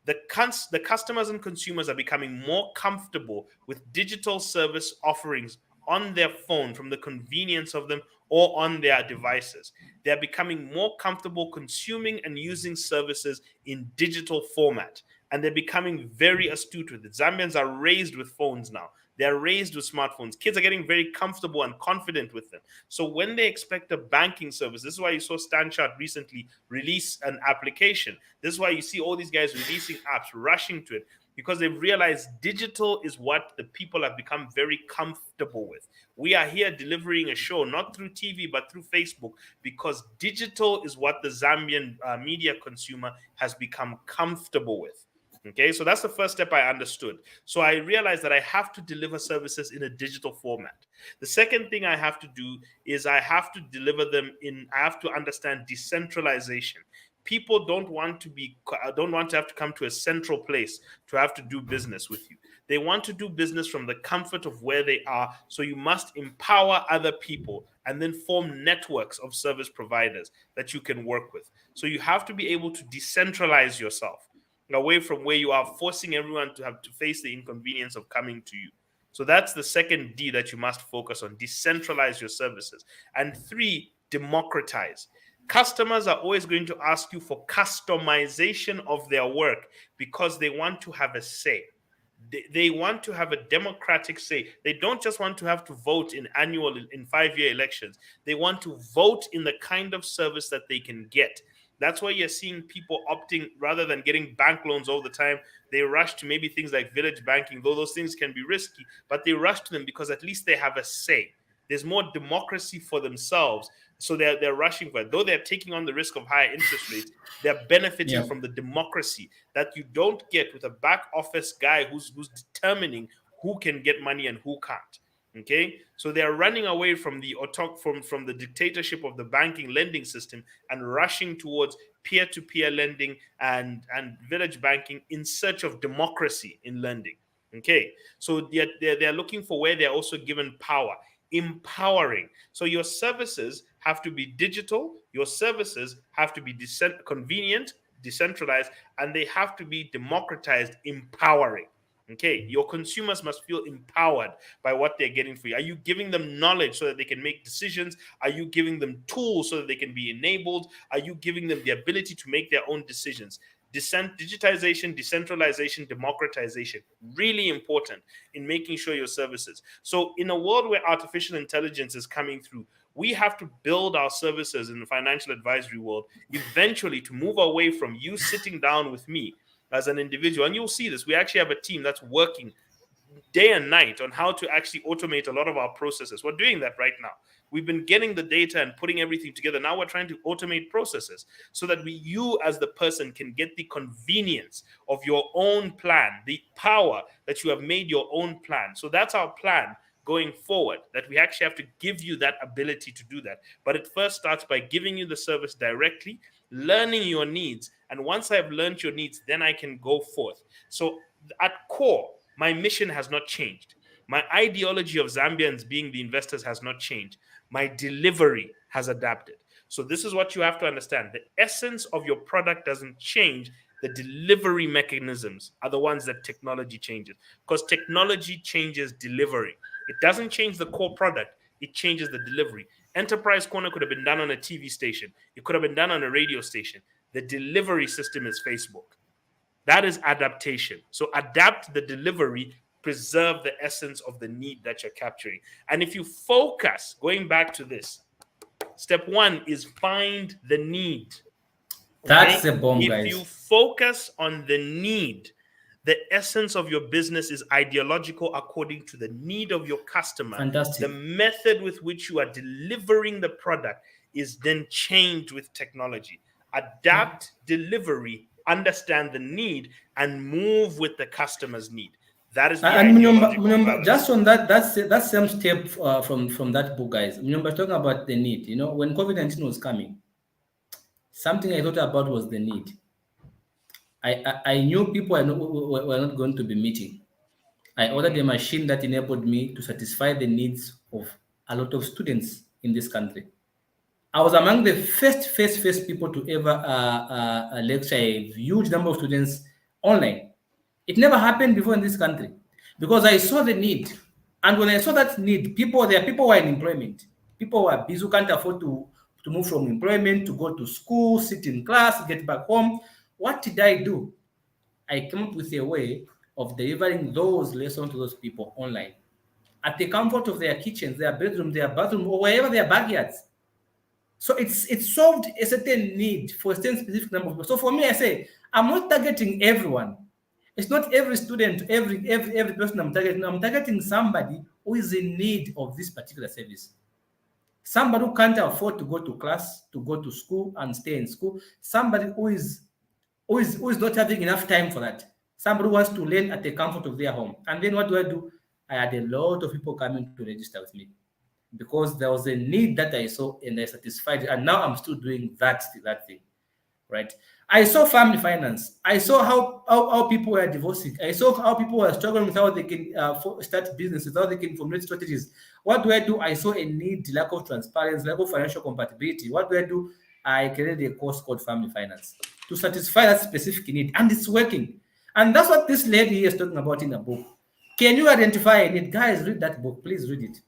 The customers and consumers are becoming more comfortable with digital service offerings on their phone from the convenience of them or on their devices. They're becoming more comfortable consuming and using services in digital format, and they're becoming very astute with it. Zambians are raised with phones now. They're raised with smartphones. Kids are getting very comfortable and confident with them. So when they expect a banking service, this is why you saw Stanchart recently release an application. This is why you see all these guys releasing apps, rushing to it, because they've realized digital is what the people have become very comfortable with. We are here delivering a show, not through TV, but through Facebook, because digital is what the Zambian media consumer has become comfortable with. Okay, so that's the first step I understood. So I realized that I have to deliver services in a digital format. The second thing I have to do is I have to deliver them I have to understand decentralization. People don't want to have to come to a central place to have to do business with you. They want to do business from the comfort of where they are. So you must empower other people and then form networks of service providers that you can work with. So you have to be able to decentralize yourself away from where you are, forcing everyone to have to face the inconvenience of coming to you. So that's the second D that you must focus on: decentralize your services. And three, democratize. Customers are always going to ask you for customization of their work because they want to have a say. They want to have a democratic say. They don't just want to have to vote in 5-year elections. They want to vote in the kind of service that they can get. That's why you're seeing people opting, rather than getting bank loans all the time, they rush to maybe things like village banking, though those things can be risky, but they rush to them because at least they have a say. There's more democracy for themselves. So they're rushing for it. Though they're taking on the risk of higher interest rates, they're benefiting from the democracy that you don't get with a back office guy who's determining who can get money and who can't. Okay, so they're running away from the from the dictatorship of the banking lending system and rushing towards peer-to-peer lending and village banking in search of democracy in lending. Okay, so they're looking for where they're also given power, empowering. So your services have to be digital, your services have to be convenient, decentralized, and they have to be democratized, empowering. Okay, your consumers must feel empowered by what they're getting for you. Are you giving them knowledge so that they can make decisions? Are you giving them tools so that they can be enabled? Are you giving them the ability to make their own decisions? Digitization, decentralization, democratization, really important in making sure your services. So in a world where artificial intelligence is coming through, we have to build our services in the financial advisory world eventually to move away from you sitting down with me as an individual. And you'll see this. We actually have a team that's working day and night on how to actually automate a lot of our processes. We're doing that right now. We've been getting the data and putting everything together. Now we're trying to automate processes so that you as the person can get the convenience of your own plan, the power that you have made your own plan. So that's our plan going forward, that we actually have to give you that ability to do that. But it first starts by giving you the service directly, learning your needs. And once I've learned your needs, then I can go forth. So at core, my mission has not changed. My ideology of Zambians being the investors has not changed. My delivery has adapted. So this is what you have to understand. The essence of your product doesn't change. The delivery mechanisms are the ones that technology changes, because technology changes delivery. It doesn't change the core product. It changes the delivery. Enterprise Corner could have been done on a TV station. It could have been done on a radio station. The delivery system is Facebook. That is adaptation. So adapt the delivery, preserve the essence of the need that you're capturing. And if you focus, going back to this, step one is find the need. That's the bomb, If guys. you focus on the need, the essence of your business is ideological according to the need of your customer. Fantastic. The method with which you are delivering the product is then changed with technology. Adapt delivery, understand the need, and move with the customer's need. That is the ideological balance. Just on that same step from that book, guys. Remember talking about the need. You know, when COVID-19 was coming, something I thought about was the need. I knew people were not going to be meeting. I ordered a machine that enabled me to satisfy the needs of a lot of students in this country. I was among the first people to ever lecture a huge number of students online. It never happened before in this country because I saw the need. And when I saw that need, people were in employment. People were busy who can't afford to move from employment, to go to school, sit in class, get back home. What did I do? I came up with a way of delivering those lessons to those people online at the comfort of their kitchens, their bedroom, their bathroom, or wherever their backyards. So it solved a certain need for a certain specific number of people. So for me, I say, I'm not targeting everyone. It's not every student, every person I'm targeting. I'm targeting somebody who is in need of this particular service. Somebody who can't afford to go to class, to go to school and stay in school. Somebody who is not having enough time for that. Somebody who wants to learn at the comfort of their home. And then what do? I had a lot of people coming to register with me because there was a need that I saw and I satisfied it. And now I'm still doing that thing, right? I saw family finance. I saw how people were divorcing. I saw how people were struggling with how they can start businesses, how they can formulate strategies. What do? I saw a need, lack of transparency, lack of financial compatibility. What do? I created a course called Family Finance to satisfy that specific need, and it's working. And that's what this lady is talking about in a book. Can you identify a need? Guys, read that book. Please read it.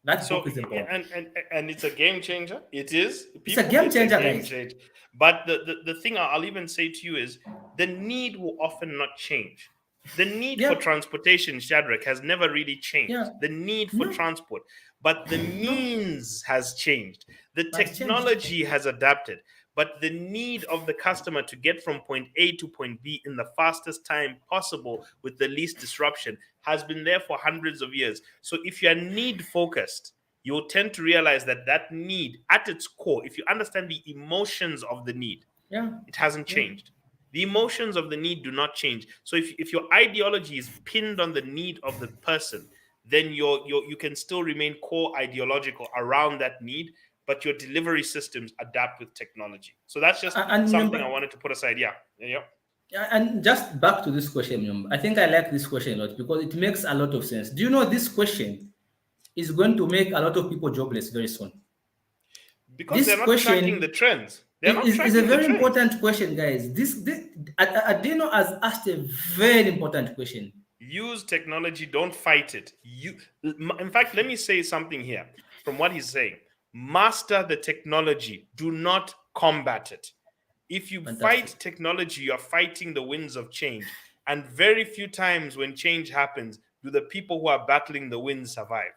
That book is about. And it's a game changer. It is. It's a game changer, guys. But the thing I'll even say to you is the need will often not change. The need for transportation, Shadrach, has never really changed. The need for transport. But the means has changed. The technology has adapted. But the need of the customer to get from point A to point B in the fastest time possible with the least disruption has been there for hundreds of years. So if you're need focused, you'll tend to realize that need at its core, if you understand the emotions of the need, it hasn't changed. The emotions of the need do not change. So if your ideology is pinned on the need of the person, then you can still remain core ideological around that need, but your delivery systems adapt with technology. So that's just something I wanted to put aside. Yeah. And just back to this question, I think I like this question a lot because it makes a lot of sense. Do you know this question is going to make a lot of people jobless very soon? Because they're not tracking the trends. It's a very important question, guys. This Adeno has asked a very important question. Use technology, don't fight it. In fact, let me say something here from what he's saying. Master the technology, do not combat it. If you fight technology, you're fighting the winds of change. And very few times when change happens, do the people who are battling the winds survive.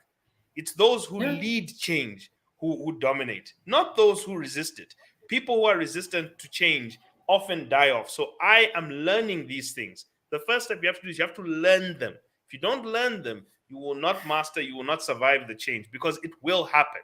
It's those who lead change who dominate, not those who resist it. People who are resistant to change often die off. So I am learning these things. The first step you have to do is you have to learn them. If you don't learn them, you will not master, you will not survive the change because it will happen.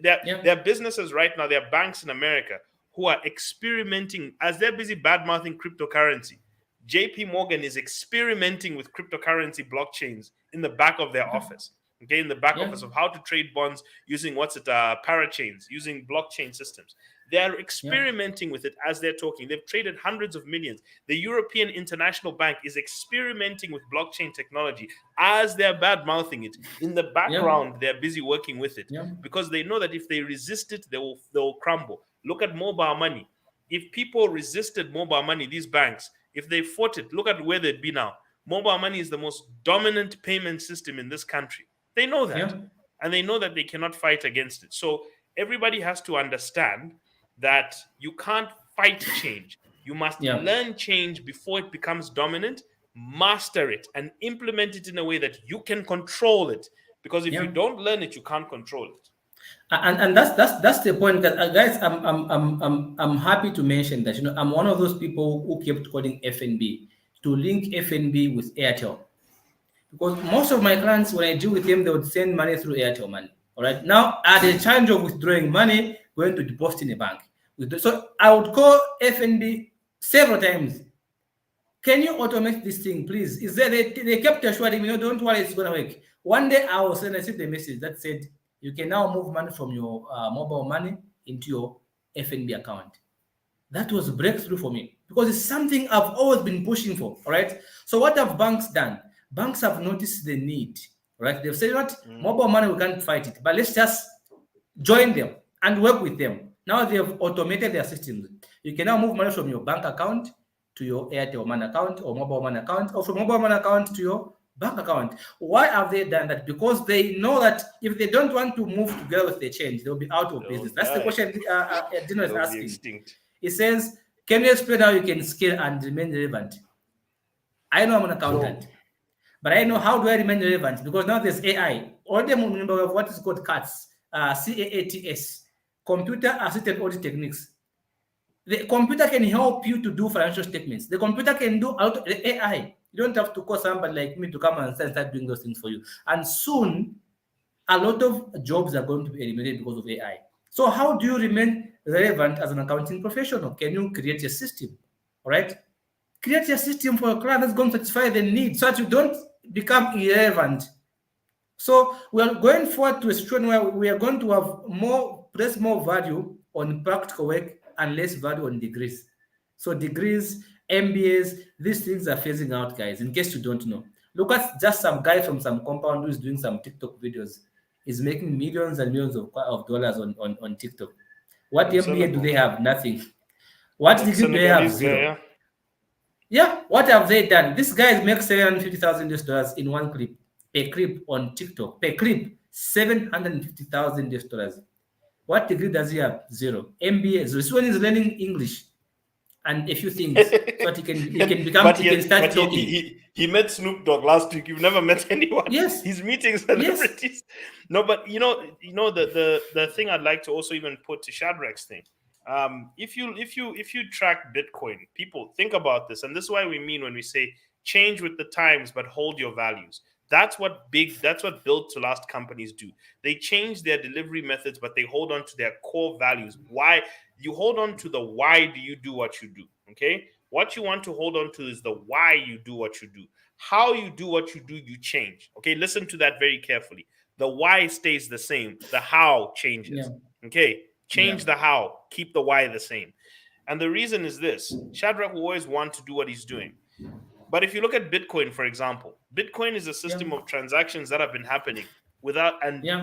There are businesses right now, there are banks in America who are experimenting as they're busy bad-mouthing cryptocurrency. JP Morgan is experimenting with cryptocurrency blockchains in the back of their office. In the back office of how to trade bonds using parachains, using blockchain systems. They're experimenting with it as they're talking. They've traded hundreds of millions. The European International Bank is experimenting with blockchain technology as they're bad mouthing it. In the background, they're busy working with it because they know that if they resist it, they will crumble. Look at mobile money. If people resisted mobile money, these banks, if they fought it, look at where they'd be now. Mobile money is the most dominant payment system in this country. They know that. And they know that they cannot fight against it. So everybody has to understand that you can't fight change. You must learn change before it becomes dominant, master it, and implement it in a way that you can control it. Because if you don't learn it, you can't control it. And that's the point that guys, I'm happy to mention that I'm one of those people who kept calling FNB to link FNB with Airtel, because most of my clients, when I deal with them, they would send money through Airtel money. All right, now at the challenge of withdrawing money, going to deposit in a bank. So I would call FNB several times. Can you automate this thing, please? Is there they kept assuring me, don't worry, it's gonna work. One day I sent a message that said, you can now move money from your mobile money into your FNB account. That was a breakthrough for me because it's something I've always been pushing for. All right. So what have banks done? Banks have noticed the need. Right. They've said, what mobile money, we can't fight it, but let's just join them and work with them. Now they have automated their systems. You can now move money from your bank account to your Airtel money account or mobile money account, or from mobile money account to your bank account. Why have they done that? Because they know that if they don't want to move together with the change, they'll be out of business. That's the question Dino is asking. Extinct. He says, can you explain how you can scale and remain relevant? I know I'm an accountant, but I know how do I remain relevant? Because now there's AI. All the member of what is called CATS, CAATS, computer assisted audit techniques. The computer can help you to do financial statements. The computer can do out the AI. You don't have to call somebody like me to come and start doing those things for you. And soon, a lot of jobs are going to be eliminated because of AI. So how do you remain relevant as an accounting professional? Can you create a system? All right? Create a system for a client that's going to satisfy the need so that you don't become irrelevant. So we are going forward to a situation where we are going to have place more value on practical work and less value on degrees. So degrees, MBAs, these things are phasing out, guys, in case you don't know. Look at just some guy from some compound who is doing some TikTok videos. He's making millions and millions of dollars on TikTok. What MBA do they have? Nothing. What degree do they have? Zero. Yeah, what have they done? This guy makes $750,000 in one clip, a clip on TikTok. Per clip, $750,000. What degree does he have? Zero. MBA. So this one is learning English and a few things so that he can become. He can start talking. He met Snoop Dogg last week. You've never met anyone. Yes, he's meeting celebrities. Yes. No, but you know the thing I'd like to also even put to Shadrach's thing. If you track Bitcoin, people think about this, and this is why we mean when we say change with the times, but hold your values. That's what built to last companies do. They change their delivery methods, but they hold on to their core values. Why? You hold on to the why do you do what you do, okay? What you want to hold on to is the why you do what you do. How you do what you do, you change, okay? Listen to that very carefully. The why stays the same. The how changes, okay? Change the how, keep the why the same. And the reason is this. Shadrach will always want to do what he's doing. But if you look at Bitcoin, for example, Bitcoin is a system of transactions that have been happening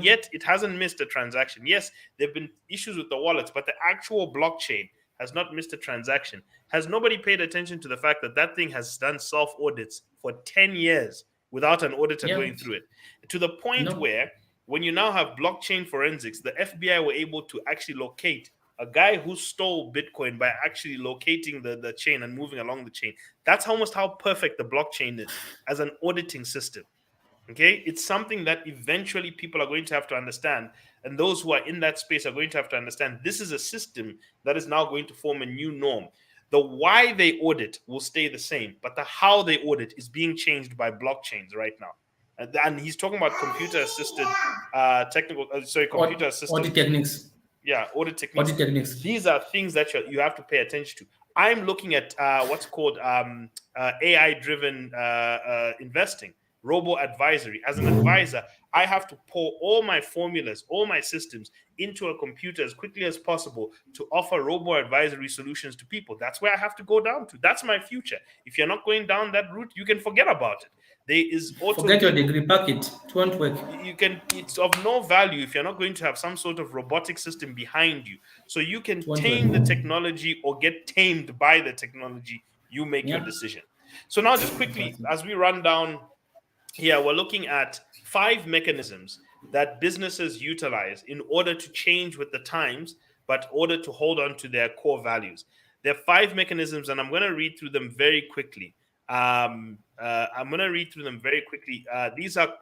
yet it hasn't missed a transaction. Yes, there have been issues with the wallets, but the actual blockchain has not missed a transaction. Has nobody paid attention to the fact that that thing has done self-audits for 10 years without an auditor going through it? To the point where when you now have blockchain forensics, the FBI were able to actually locate a guy who stole Bitcoin by actually locating the chain and moving along the chain. That's almost how perfect the blockchain is as an auditing system. Okay, it's something that eventually people are going to have to understand, and those who are in that space are going to have to understand this is a system that is now going to form a new norm. The why they audit will stay the same, but the how they audit is being changed by blockchains right now. And he's talking about computer-assisted computer-assisted audit techniques. Yeah, audit techniques. These are things that you have to pay attention to. I'm looking at what's called AI-driven investing. robo-advisory. As an advisor, I have to pour all my formulas, all my systems into a computer as quickly as possible to offer robo-advisory solutions to people. That's where I have to go down to. That's my future. If you're not going down that route, you can forget about it. There is forget your degree packet. It won't work. It's of no value if you're not going to have some sort of robotic system behind you. So you can tame the technology or get tamed by the technology. You make your decision. So now just quickly, as we run down here, we're looking at 5 mechanisms that businesses utilize in order to change with the times, but in order to hold on to their core values. There are 5 mechanisms, and I'm going to read through them very quickly. These are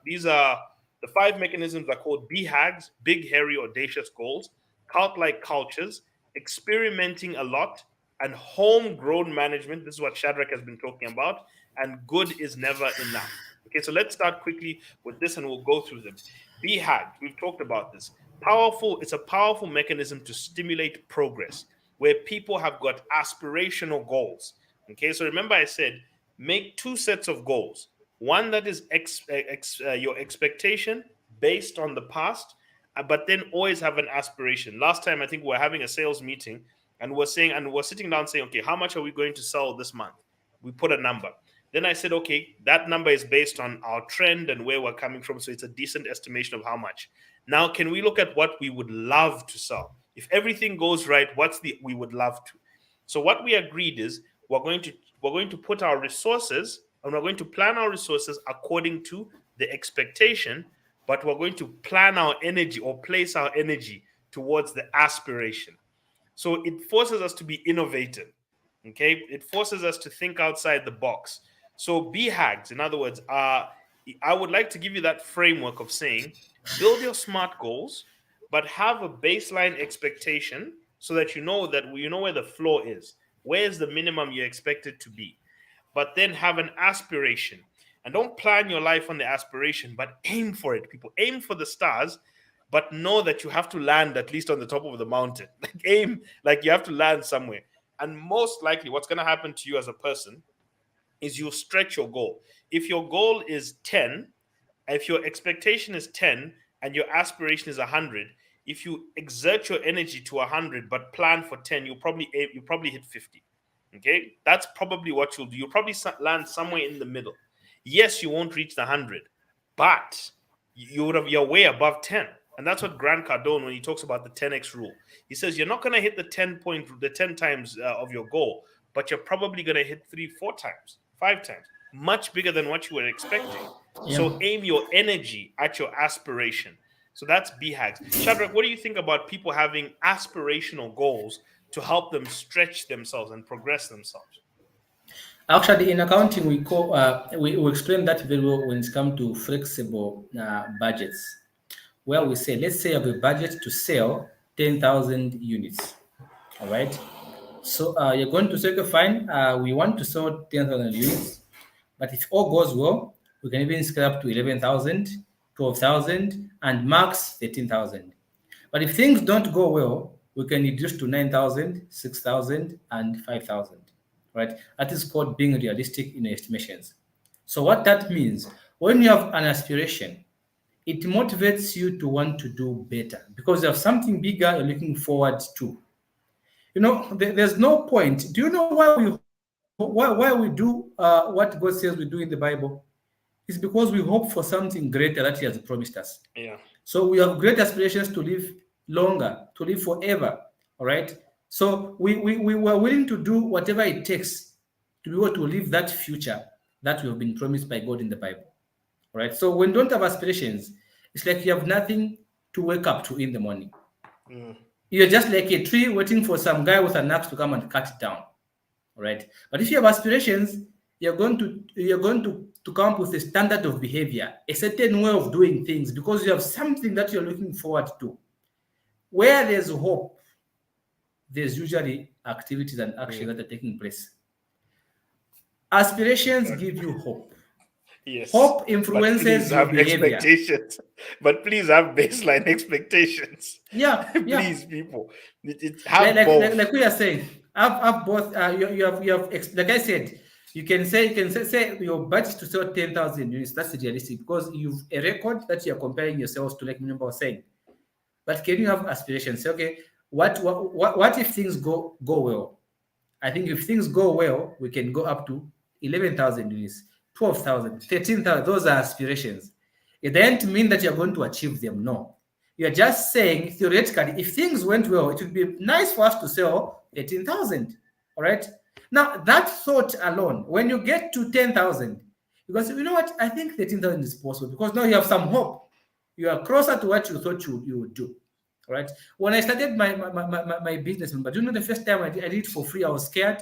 the 5 mechanisms are called BHAGs, big, hairy, audacious goals, cult-like cultures, experimenting a lot, and homegrown management. This is what Shadrach has been talking about. And good is never enough. Okay, so let's start quickly with this and we'll go through them. BHAG, we've talked about this. Powerful, it's a powerful mechanism to stimulate progress where people have got aspirational goals. Okay, so remember I said, make 2 sets of goals. One that is your expectation based on the past, but then always have an aspiration. Last time, I think we were having a sales meeting and we're sitting down saying, okay, how much are we going to sell this month? We put a number. Then I said, okay, that number is based on our trend and where we're coming from. So it's a decent estimation of how much. Now, can we look at what we would love to sell? If everything goes right, we would love to? So what we agreed is we're going to put our resources and we're going to plan our resources according to the expectation, but we're going to plan our energy or place our energy towards the aspiration. So it forces us to be innovative. Okay, it forces us to think outside the box. So BHAGs, in other words, I would like to give you that framework of saying, build your SMART goals, but have a baseline expectation so that you know where the floor is. Where is the minimum you expect it to be? But then have an aspiration. And don't plan your life on the aspiration, but aim for it. People aim for the stars, but know that you have to land at least on the top of the mountain. Like you have to land somewhere. And most likely what's going to happen to you as a person is you'll stretch your goal. If your goal is 10, if your expectation is 10 and your aspiration is 100, if you exert your energy to 100 but plan for 10, you'll probably hit 50. Okay? That's probably what you'll do. You'll probably land somewhere in the middle. Yes, you won't reach the 100, but you're way above 10. And that's what Grant Cardone, when he talks about the 10x rule, he says you're not going to hit the 10 times of your goal, but you're probably going to hit 3, 4 times, 5 times, much bigger than what you were expecting. Yeah. So aim your energy at your aspiration. So that's BHAGs. Shadrach, what do you think about people having aspirational goals to help them stretch themselves and progress themselves? Actually, in accounting, we explain that very well when it comes to flexible budgets, where we say, let's say you have a budget to sell 10,000 units, all right? So you're going to say, okay, fine, we want to sell 10,000 units, but if all goes well, we can even scale up to 11,000, 12,000, and max 13,000. But if things don't go well, we can reduce to 9,000, 6,000, and 5,000, right? That is called being realistic in estimations. So what that means, when you have an aspiration, it motivates you to want to do better because you have something bigger you're looking forward to. You know, there's no point. Do you know why we do what God says we do in the Bible? It's because we hope for something greater that He has promised us. Yeah. So we have great aspirations to live longer, to live forever. All right. So we were willing to do whatever it takes to be able to live that future that we have been promised by God in the Bible. All right. So when you don't have aspirations, it's like you have nothing to wake up to in the morning. You're just like a tree waiting for some guy with an axe to come and cut it down. All right. But if you have aspirations, you're going to come up with a standard of behavior, a certain way of doing things, because you have something that you're looking forward to. Where there's hope, there's usually activities and actions that are taking place. Aspirations give you hope. Yes. Hope influences your behavior. Expectations, but please have baseline expectations. Yeah. Please, people, have both. Like we are saying, have both. You have like I said, You can say your budget to sell 10,000 units. That's realistic because you've a record that you're comparing yourselves to, like Minimba was saying. But can you have aspirations? Say, okay, what if things go well? I think if things go well, we can go up to 11,000 units, 12,000, 13,000. Those are aspirations. It doesn't mean that you're going to achieve them. No. You're just saying, theoretically, if things went well, it would be nice for us to sell 13,000. All right. Now, that thought alone, when you get to 10,000, because you know what? I think 13,000 is possible because now you have some hope. You are closer to what you thought you would do. All right. When I started my business, but you know, the first time I did it for free, I was scared.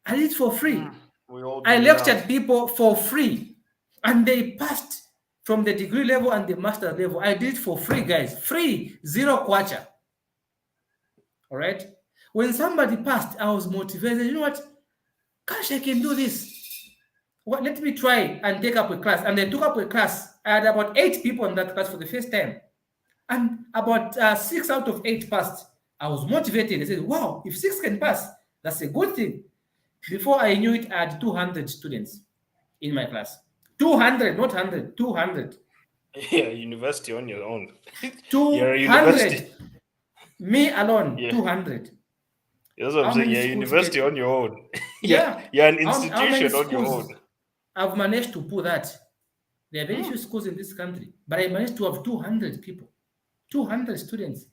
I did it for free. I lectured people for free, and they passed from the degree level and the master level. I did it for free, guys. Free, zero kwacha. All right. When somebody passed, I was motivated. You know what? Gosh, I can do this. What? Let me try and take up a class. And I took up a class. I had about 8 people in that class for the first time. And about 6 out of 8 passed. I was motivated. I said, wow, if 6 can pass, that's a good thing. Before I knew it, I had 200 students in my class. 200, not 100, 200. Yeah, university on your own. 200. Me alone, 200. That's what I'm saying. Yeah, university on your own. Yeah. You're an institution on your own. I've managed to pull that. There are very few schools in this country, but I managed to have 200 people, 200 students.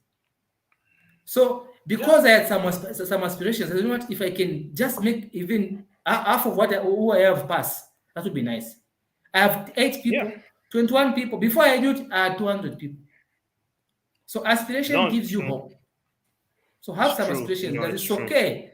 So because I had some aspirations, I said, you know what, if I can just make even half of who I have pass, that would be nice. I have 8 people, 21 people. Before I knew it, I had 200 people. So aspiration gives you hope. So have some aspirations. That it's okay.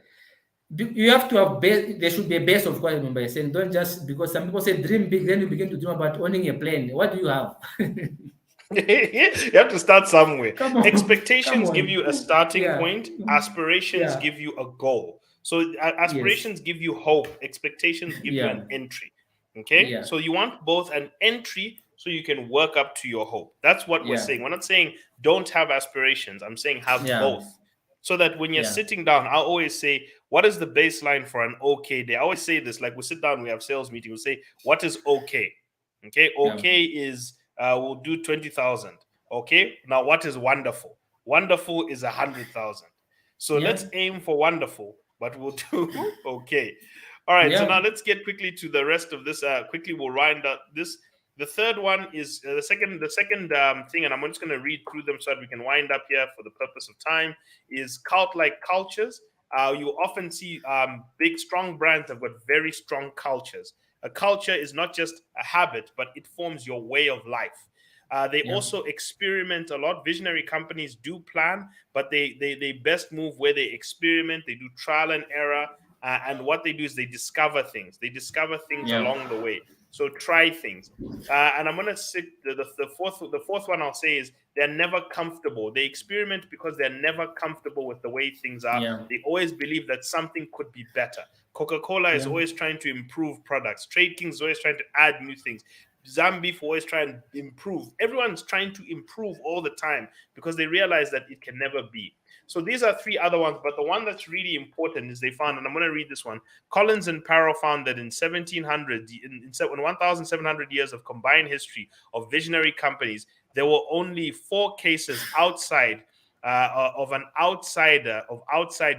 You have to have base. There should be a base of what I remember saying. Don't just, because some people say dream big, then you begin to dream about owning a plane. What do you have? You have to start somewhere. Expectations give you a starting point. Aspirations give you a goal. So aspirations give you hope. Expectations give you an entry. Okay. So you want both an entry so you can work up to your hope. That's what we're saying. We're not saying don't have aspirations. I'm saying have both. So that when you're sitting down, I always say, what is the baseline for an okay day? I always say this, like we sit down, we have sales meeting, we say, what is okay? Okay. Okay is we'll do 20,000. Okay. Now, what is wonderful? Wonderful is 100,000. So let's aim for wonderful, but we'll do okay. All right. So now let's get quickly to the rest of this. Quickly, we'll wind up this. The third one is the second thing, and I'm just going to read through them so that we can wind up here for the purpose of time, is cult-like cultures. You often see big, strong brands have got very strong cultures. A culture is not just a habit, but it forms your way of life. They also experiment a lot. Visionary companies do plan, but they best move where they experiment. They do trial and error. And what they do is they discover things. They discover things along the way. So try things. And I'm going to sit the fourth one I'll say is they're never comfortable. They experiment because they're never comfortable with the way things are. They always believe that something could be better. Coca-Cola is always trying to improve products. Trade Kings is always trying to add new things. Zambeef always try and improve. Everyone's trying to improve all the time because they realize that it can never be. So these are 3 other ones, but the one that's really important is they found, and I'm going to read this one. Collins and Parrow found that in 1700, in 1,700 years of combined history of visionary companies, there were only 4 cases outside of an outsider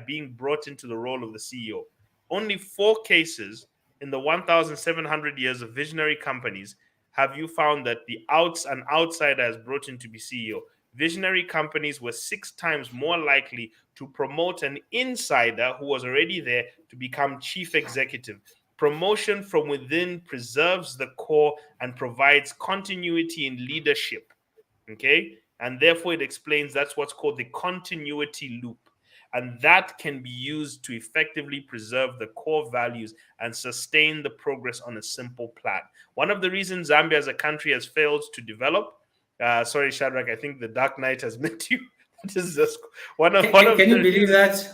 being brought into the role of the CEO. Only 4 cases in the 1,700 years of visionary companies have you found that an outsider is brought in to be CEO. Visionary companies were 6 times more likely to promote an insider who was already there to become chief executive. Promotion from within preserves the core and provides continuity in leadership. Okay? And therefore, it explains that's what's called the continuity loop. And that can be used to effectively preserve the core values and sustain the progress on a simple plan. One of the reasons Zambia as a country has failed to develop, sorry, Shadrach, I think the Dark Knight has met you. This is just one of can you believe that?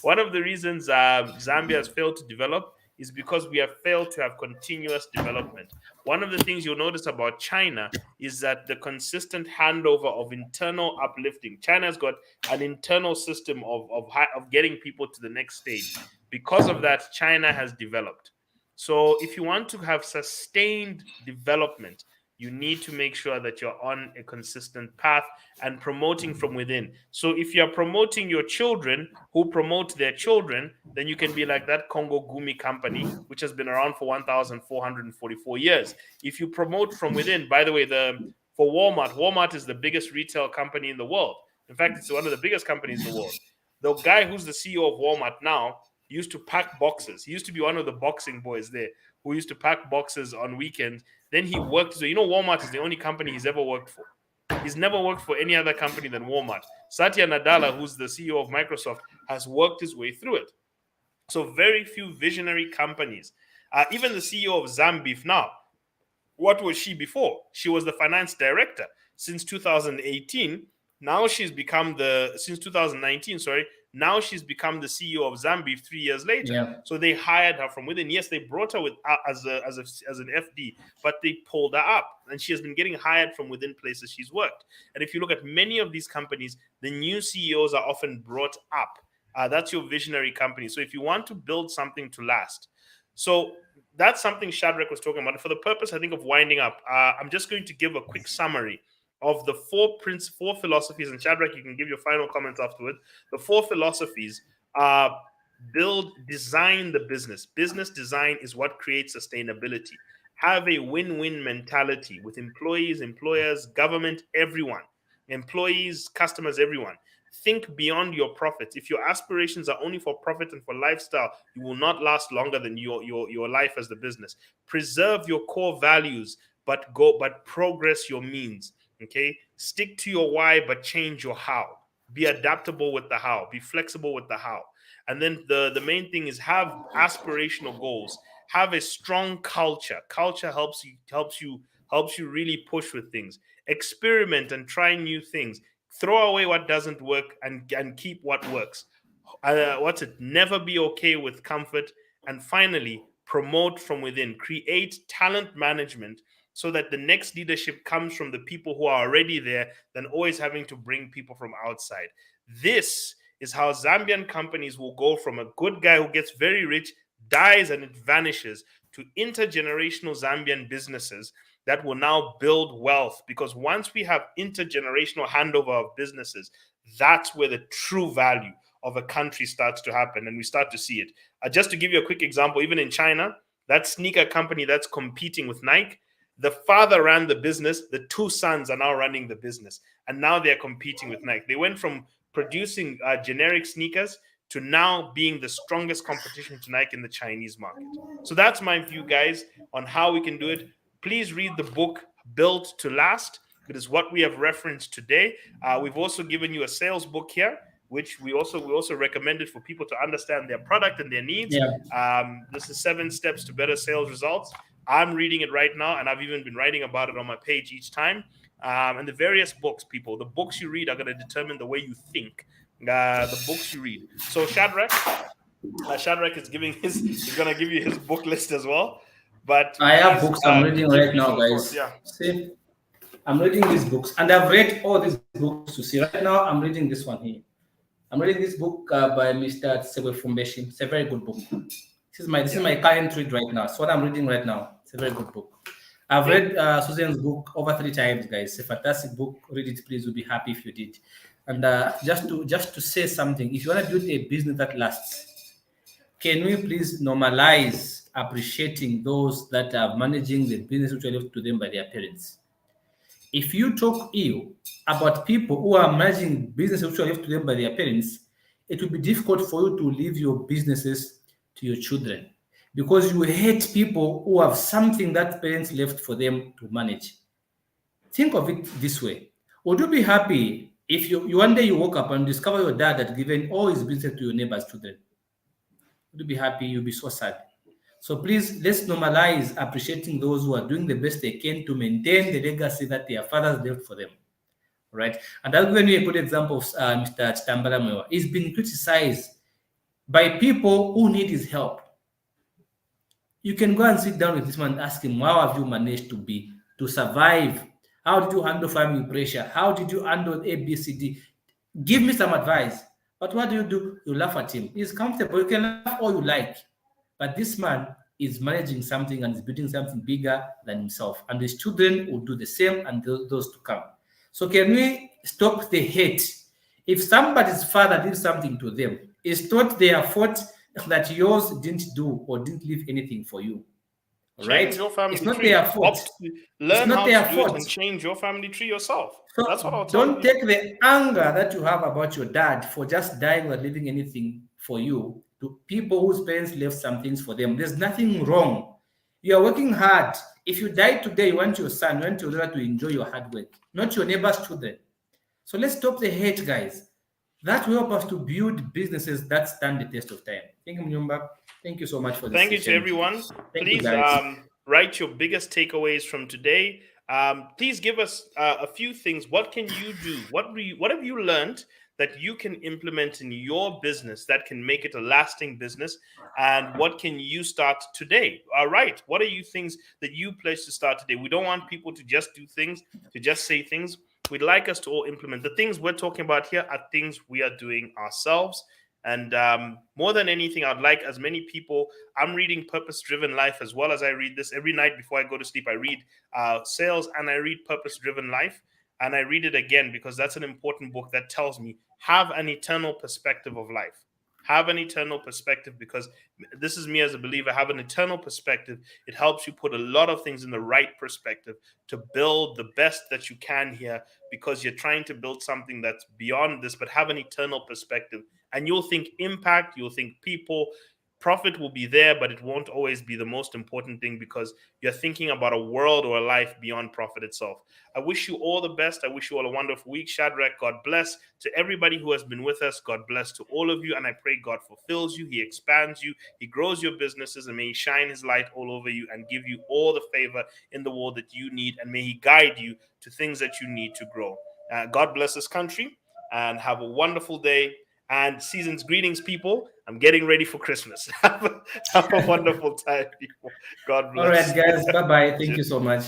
One of the reasons Zambia has failed to develop is because we have failed to have continuous development. One of the things you'll notice about China is that the consistent handover of internal uplifting. China's got an internal system of getting people to the next stage. Because of that, China has developed. So if you want to have sustained development, you need to make sure that you're on a consistent path and promoting from within. So if you're promoting your children who promote their children, then you can be like that Congo Gumi company, which has been around for 1,444 years. If you promote from within, by the way, for Walmart is the biggest retail company in the world. In fact, it's one of the biggest companies in the world. The guy who's the CEO of Walmart now used to pack boxes. He used to be one of the boxing boys there who used to pack boxes on weekends. Then he worked. So, Walmart is the only company he's ever worked for. He's never worked for any other company than Walmart. Satya Nadella, who's the CEO of Microsoft, has worked his way through it. So very few visionary companies. Even the CEO of Zambeef now, what was she before? She was the finance director since 2018. Now she's become since 2019, sorry. Now she's become the CEO of Zambeef 3 years later. Yeah. So they hired her from within. Yes, they brought her as an FD, but they pulled her up, and she has been getting hired from within places she's worked. And if you look at many of these companies, the new CEOs are often brought up. That's your visionary company. So if you want to build something to last, so that's something Shadrach was talking about. And for the purpose, I think, of winding up, I'm just going to give a quick summary of the four philosophies. And Shadrach, you can give your final comments afterward. The four philosophies are: design the business. Business design is what creates sustainability. Have a win-win mentality with employees, employers, government, everyone. Employees, customers, everyone. Think beyond your profits. If your aspirations are only for profit and for lifestyle, you will not last longer than your life as the business. Preserve your core values, but progress your means. Okay, stick to your why, but change your how. Be adaptable with the how. Be flexible with the how. And then the main thing is have aspirational goals. Have a strong culture. Culture helps you really push with things. Experiment and try new things. Throw away what doesn't work and keep what works. Never be okay with comfort. And finally, promote from within. Create talent management so that the next leadership comes from the people who are already there than always having to bring people from outside. This is how Zambian companies will go from a good guy who gets very rich, dies, and it vanishes, to intergenerational Zambian businesses that will now build wealth. Because once we have intergenerational handover of businesses, that's where the true value of a country starts to happen, and we start to see it. Just to give you a quick example, even in China, that sneaker company that's competing with Nike, the father ran the business, the two sons are now running the business, and now they're competing with Nike. They went from producing generic sneakers to now being the strongest competition to Nike in the Chinese market. So that's my view, guys, on how we can do it. Please read the book, Built to Last. It is what we have referenced today. We've also given you a sales book here, which we also recommended for people to understand their product and their needs. Yeah. This is 7 steps to better sales results. I'm reading it right now, and I've even been writing about it on my page each time. And the various books, people, the books you read are going to determine the way you think. The books you read. So Shadrach is he's going to give you his book list as well. But I have books I'm reading right now, guys. Yeah. See, I'm reading these books, and I've read all these books to see. Right now, I'm reading this one here. I'm reading this book by Mr. Tsegwefumbeshi. It's a very good book. This is my current read right now. It's what I'm reading right now. It's a very good book. I've read Susan's book over 3 times, guys. It's a fantastic book. Read it, please. We'll be happy if you did. And just to say something, if you want to build a business that lasts, can we please normalize appreciating those that are managing the business which are left to them by their parents? If you talk ill about people who are managing businesses which are left to them by their parents, it will be difficult for you to leave your businesses to your children, because you hate people who have something that parents left for them to manage. Think of it this way. Would you be happy if you one day you woke up and discover your dad had given all his business to your neighbor's children? Would you be happy? You'll be so sad. So please, let's normalize appreciating those who are doing the best they can to maintain the legacy that their fathers left for them. Right? And I'll give you a good example of Mr. Chitambala Mwewa. He's been criticized by people who need his help. You can go and sit down with this man and ask him, how have you managed to survive? How did you handle family pressure? How did you handle A, B, C, D? Give me some advice. But what do? You laugh at him. He's comfortable. You can laugh all you like. But this man is managing something and is building something bigger than himself. And his children will do the same, and those to come. So can we stop the hate? If somebody's father did something to them, it's not their fault that yours didn't do or didn't leave anything for you. Right? Change your family It's not tree. their fault. Learn not how their to do it fault. and change your family tree yourself. So That's what I'll tell don't you. take the anger that you have about your dad for just dying without leaving anything for you to people whose parents left some things for them. There's nothing wrong. You are working hard. If you die today, you want your son, you want your daughter to enjoy your hard work, not your neighbor's children. So let's stop the hate, guys. That will help us to build businesses that stand the test of time. Thank you, Mnyumba. Thank you so much for this Thank you session. to everyone. Please write your biggest takeaways from today. Please give us a few things. What can you do? What have you learned that you can implement in your business that can make it a lasting business? And what can you start today? All right. What are you things that you pledge to start today? We don't want people to just do things, to just say things. We'd like us to all implement. The things we're talking about here are things we are doing ourselves. And more than anything, I'd like as many people. I'm reading Purpose Driven Life as well as I read this every night before I go to sleep. I read Sales and I read Purpose Driven Life. And I read it again because that's an important book that tells me have an eternal perspective of life. Have an eternal perspective, because this is me as a believer. Have an eternal perspective. It helps you put a lot of things in the right perspective to build the best that you can here, because you're trying to build something that's beyond this, but have an eternal perspective. And you'll think impact, you'll think people. Profit will be there, but it won't always be the most important thing, because you're thinking about a world or a life beyond profit itself. I wish you all the best. I wish you all a wonderful week. Shadrach, God bless. To everybody who has been with us, God bless to all of you. And I pray God fulfills you. He expands you. He grows your businesses, and may He shine His light all over you and give you all the favor in the world that you need. And may He guide you to things that you need to grow. God bless this country, and have a wonderful day. And season's greetings, people. I'm getting ready for Christmas. Have a wonderful time, people. God bless. All right, guys. Bye-bye. Thank you so much.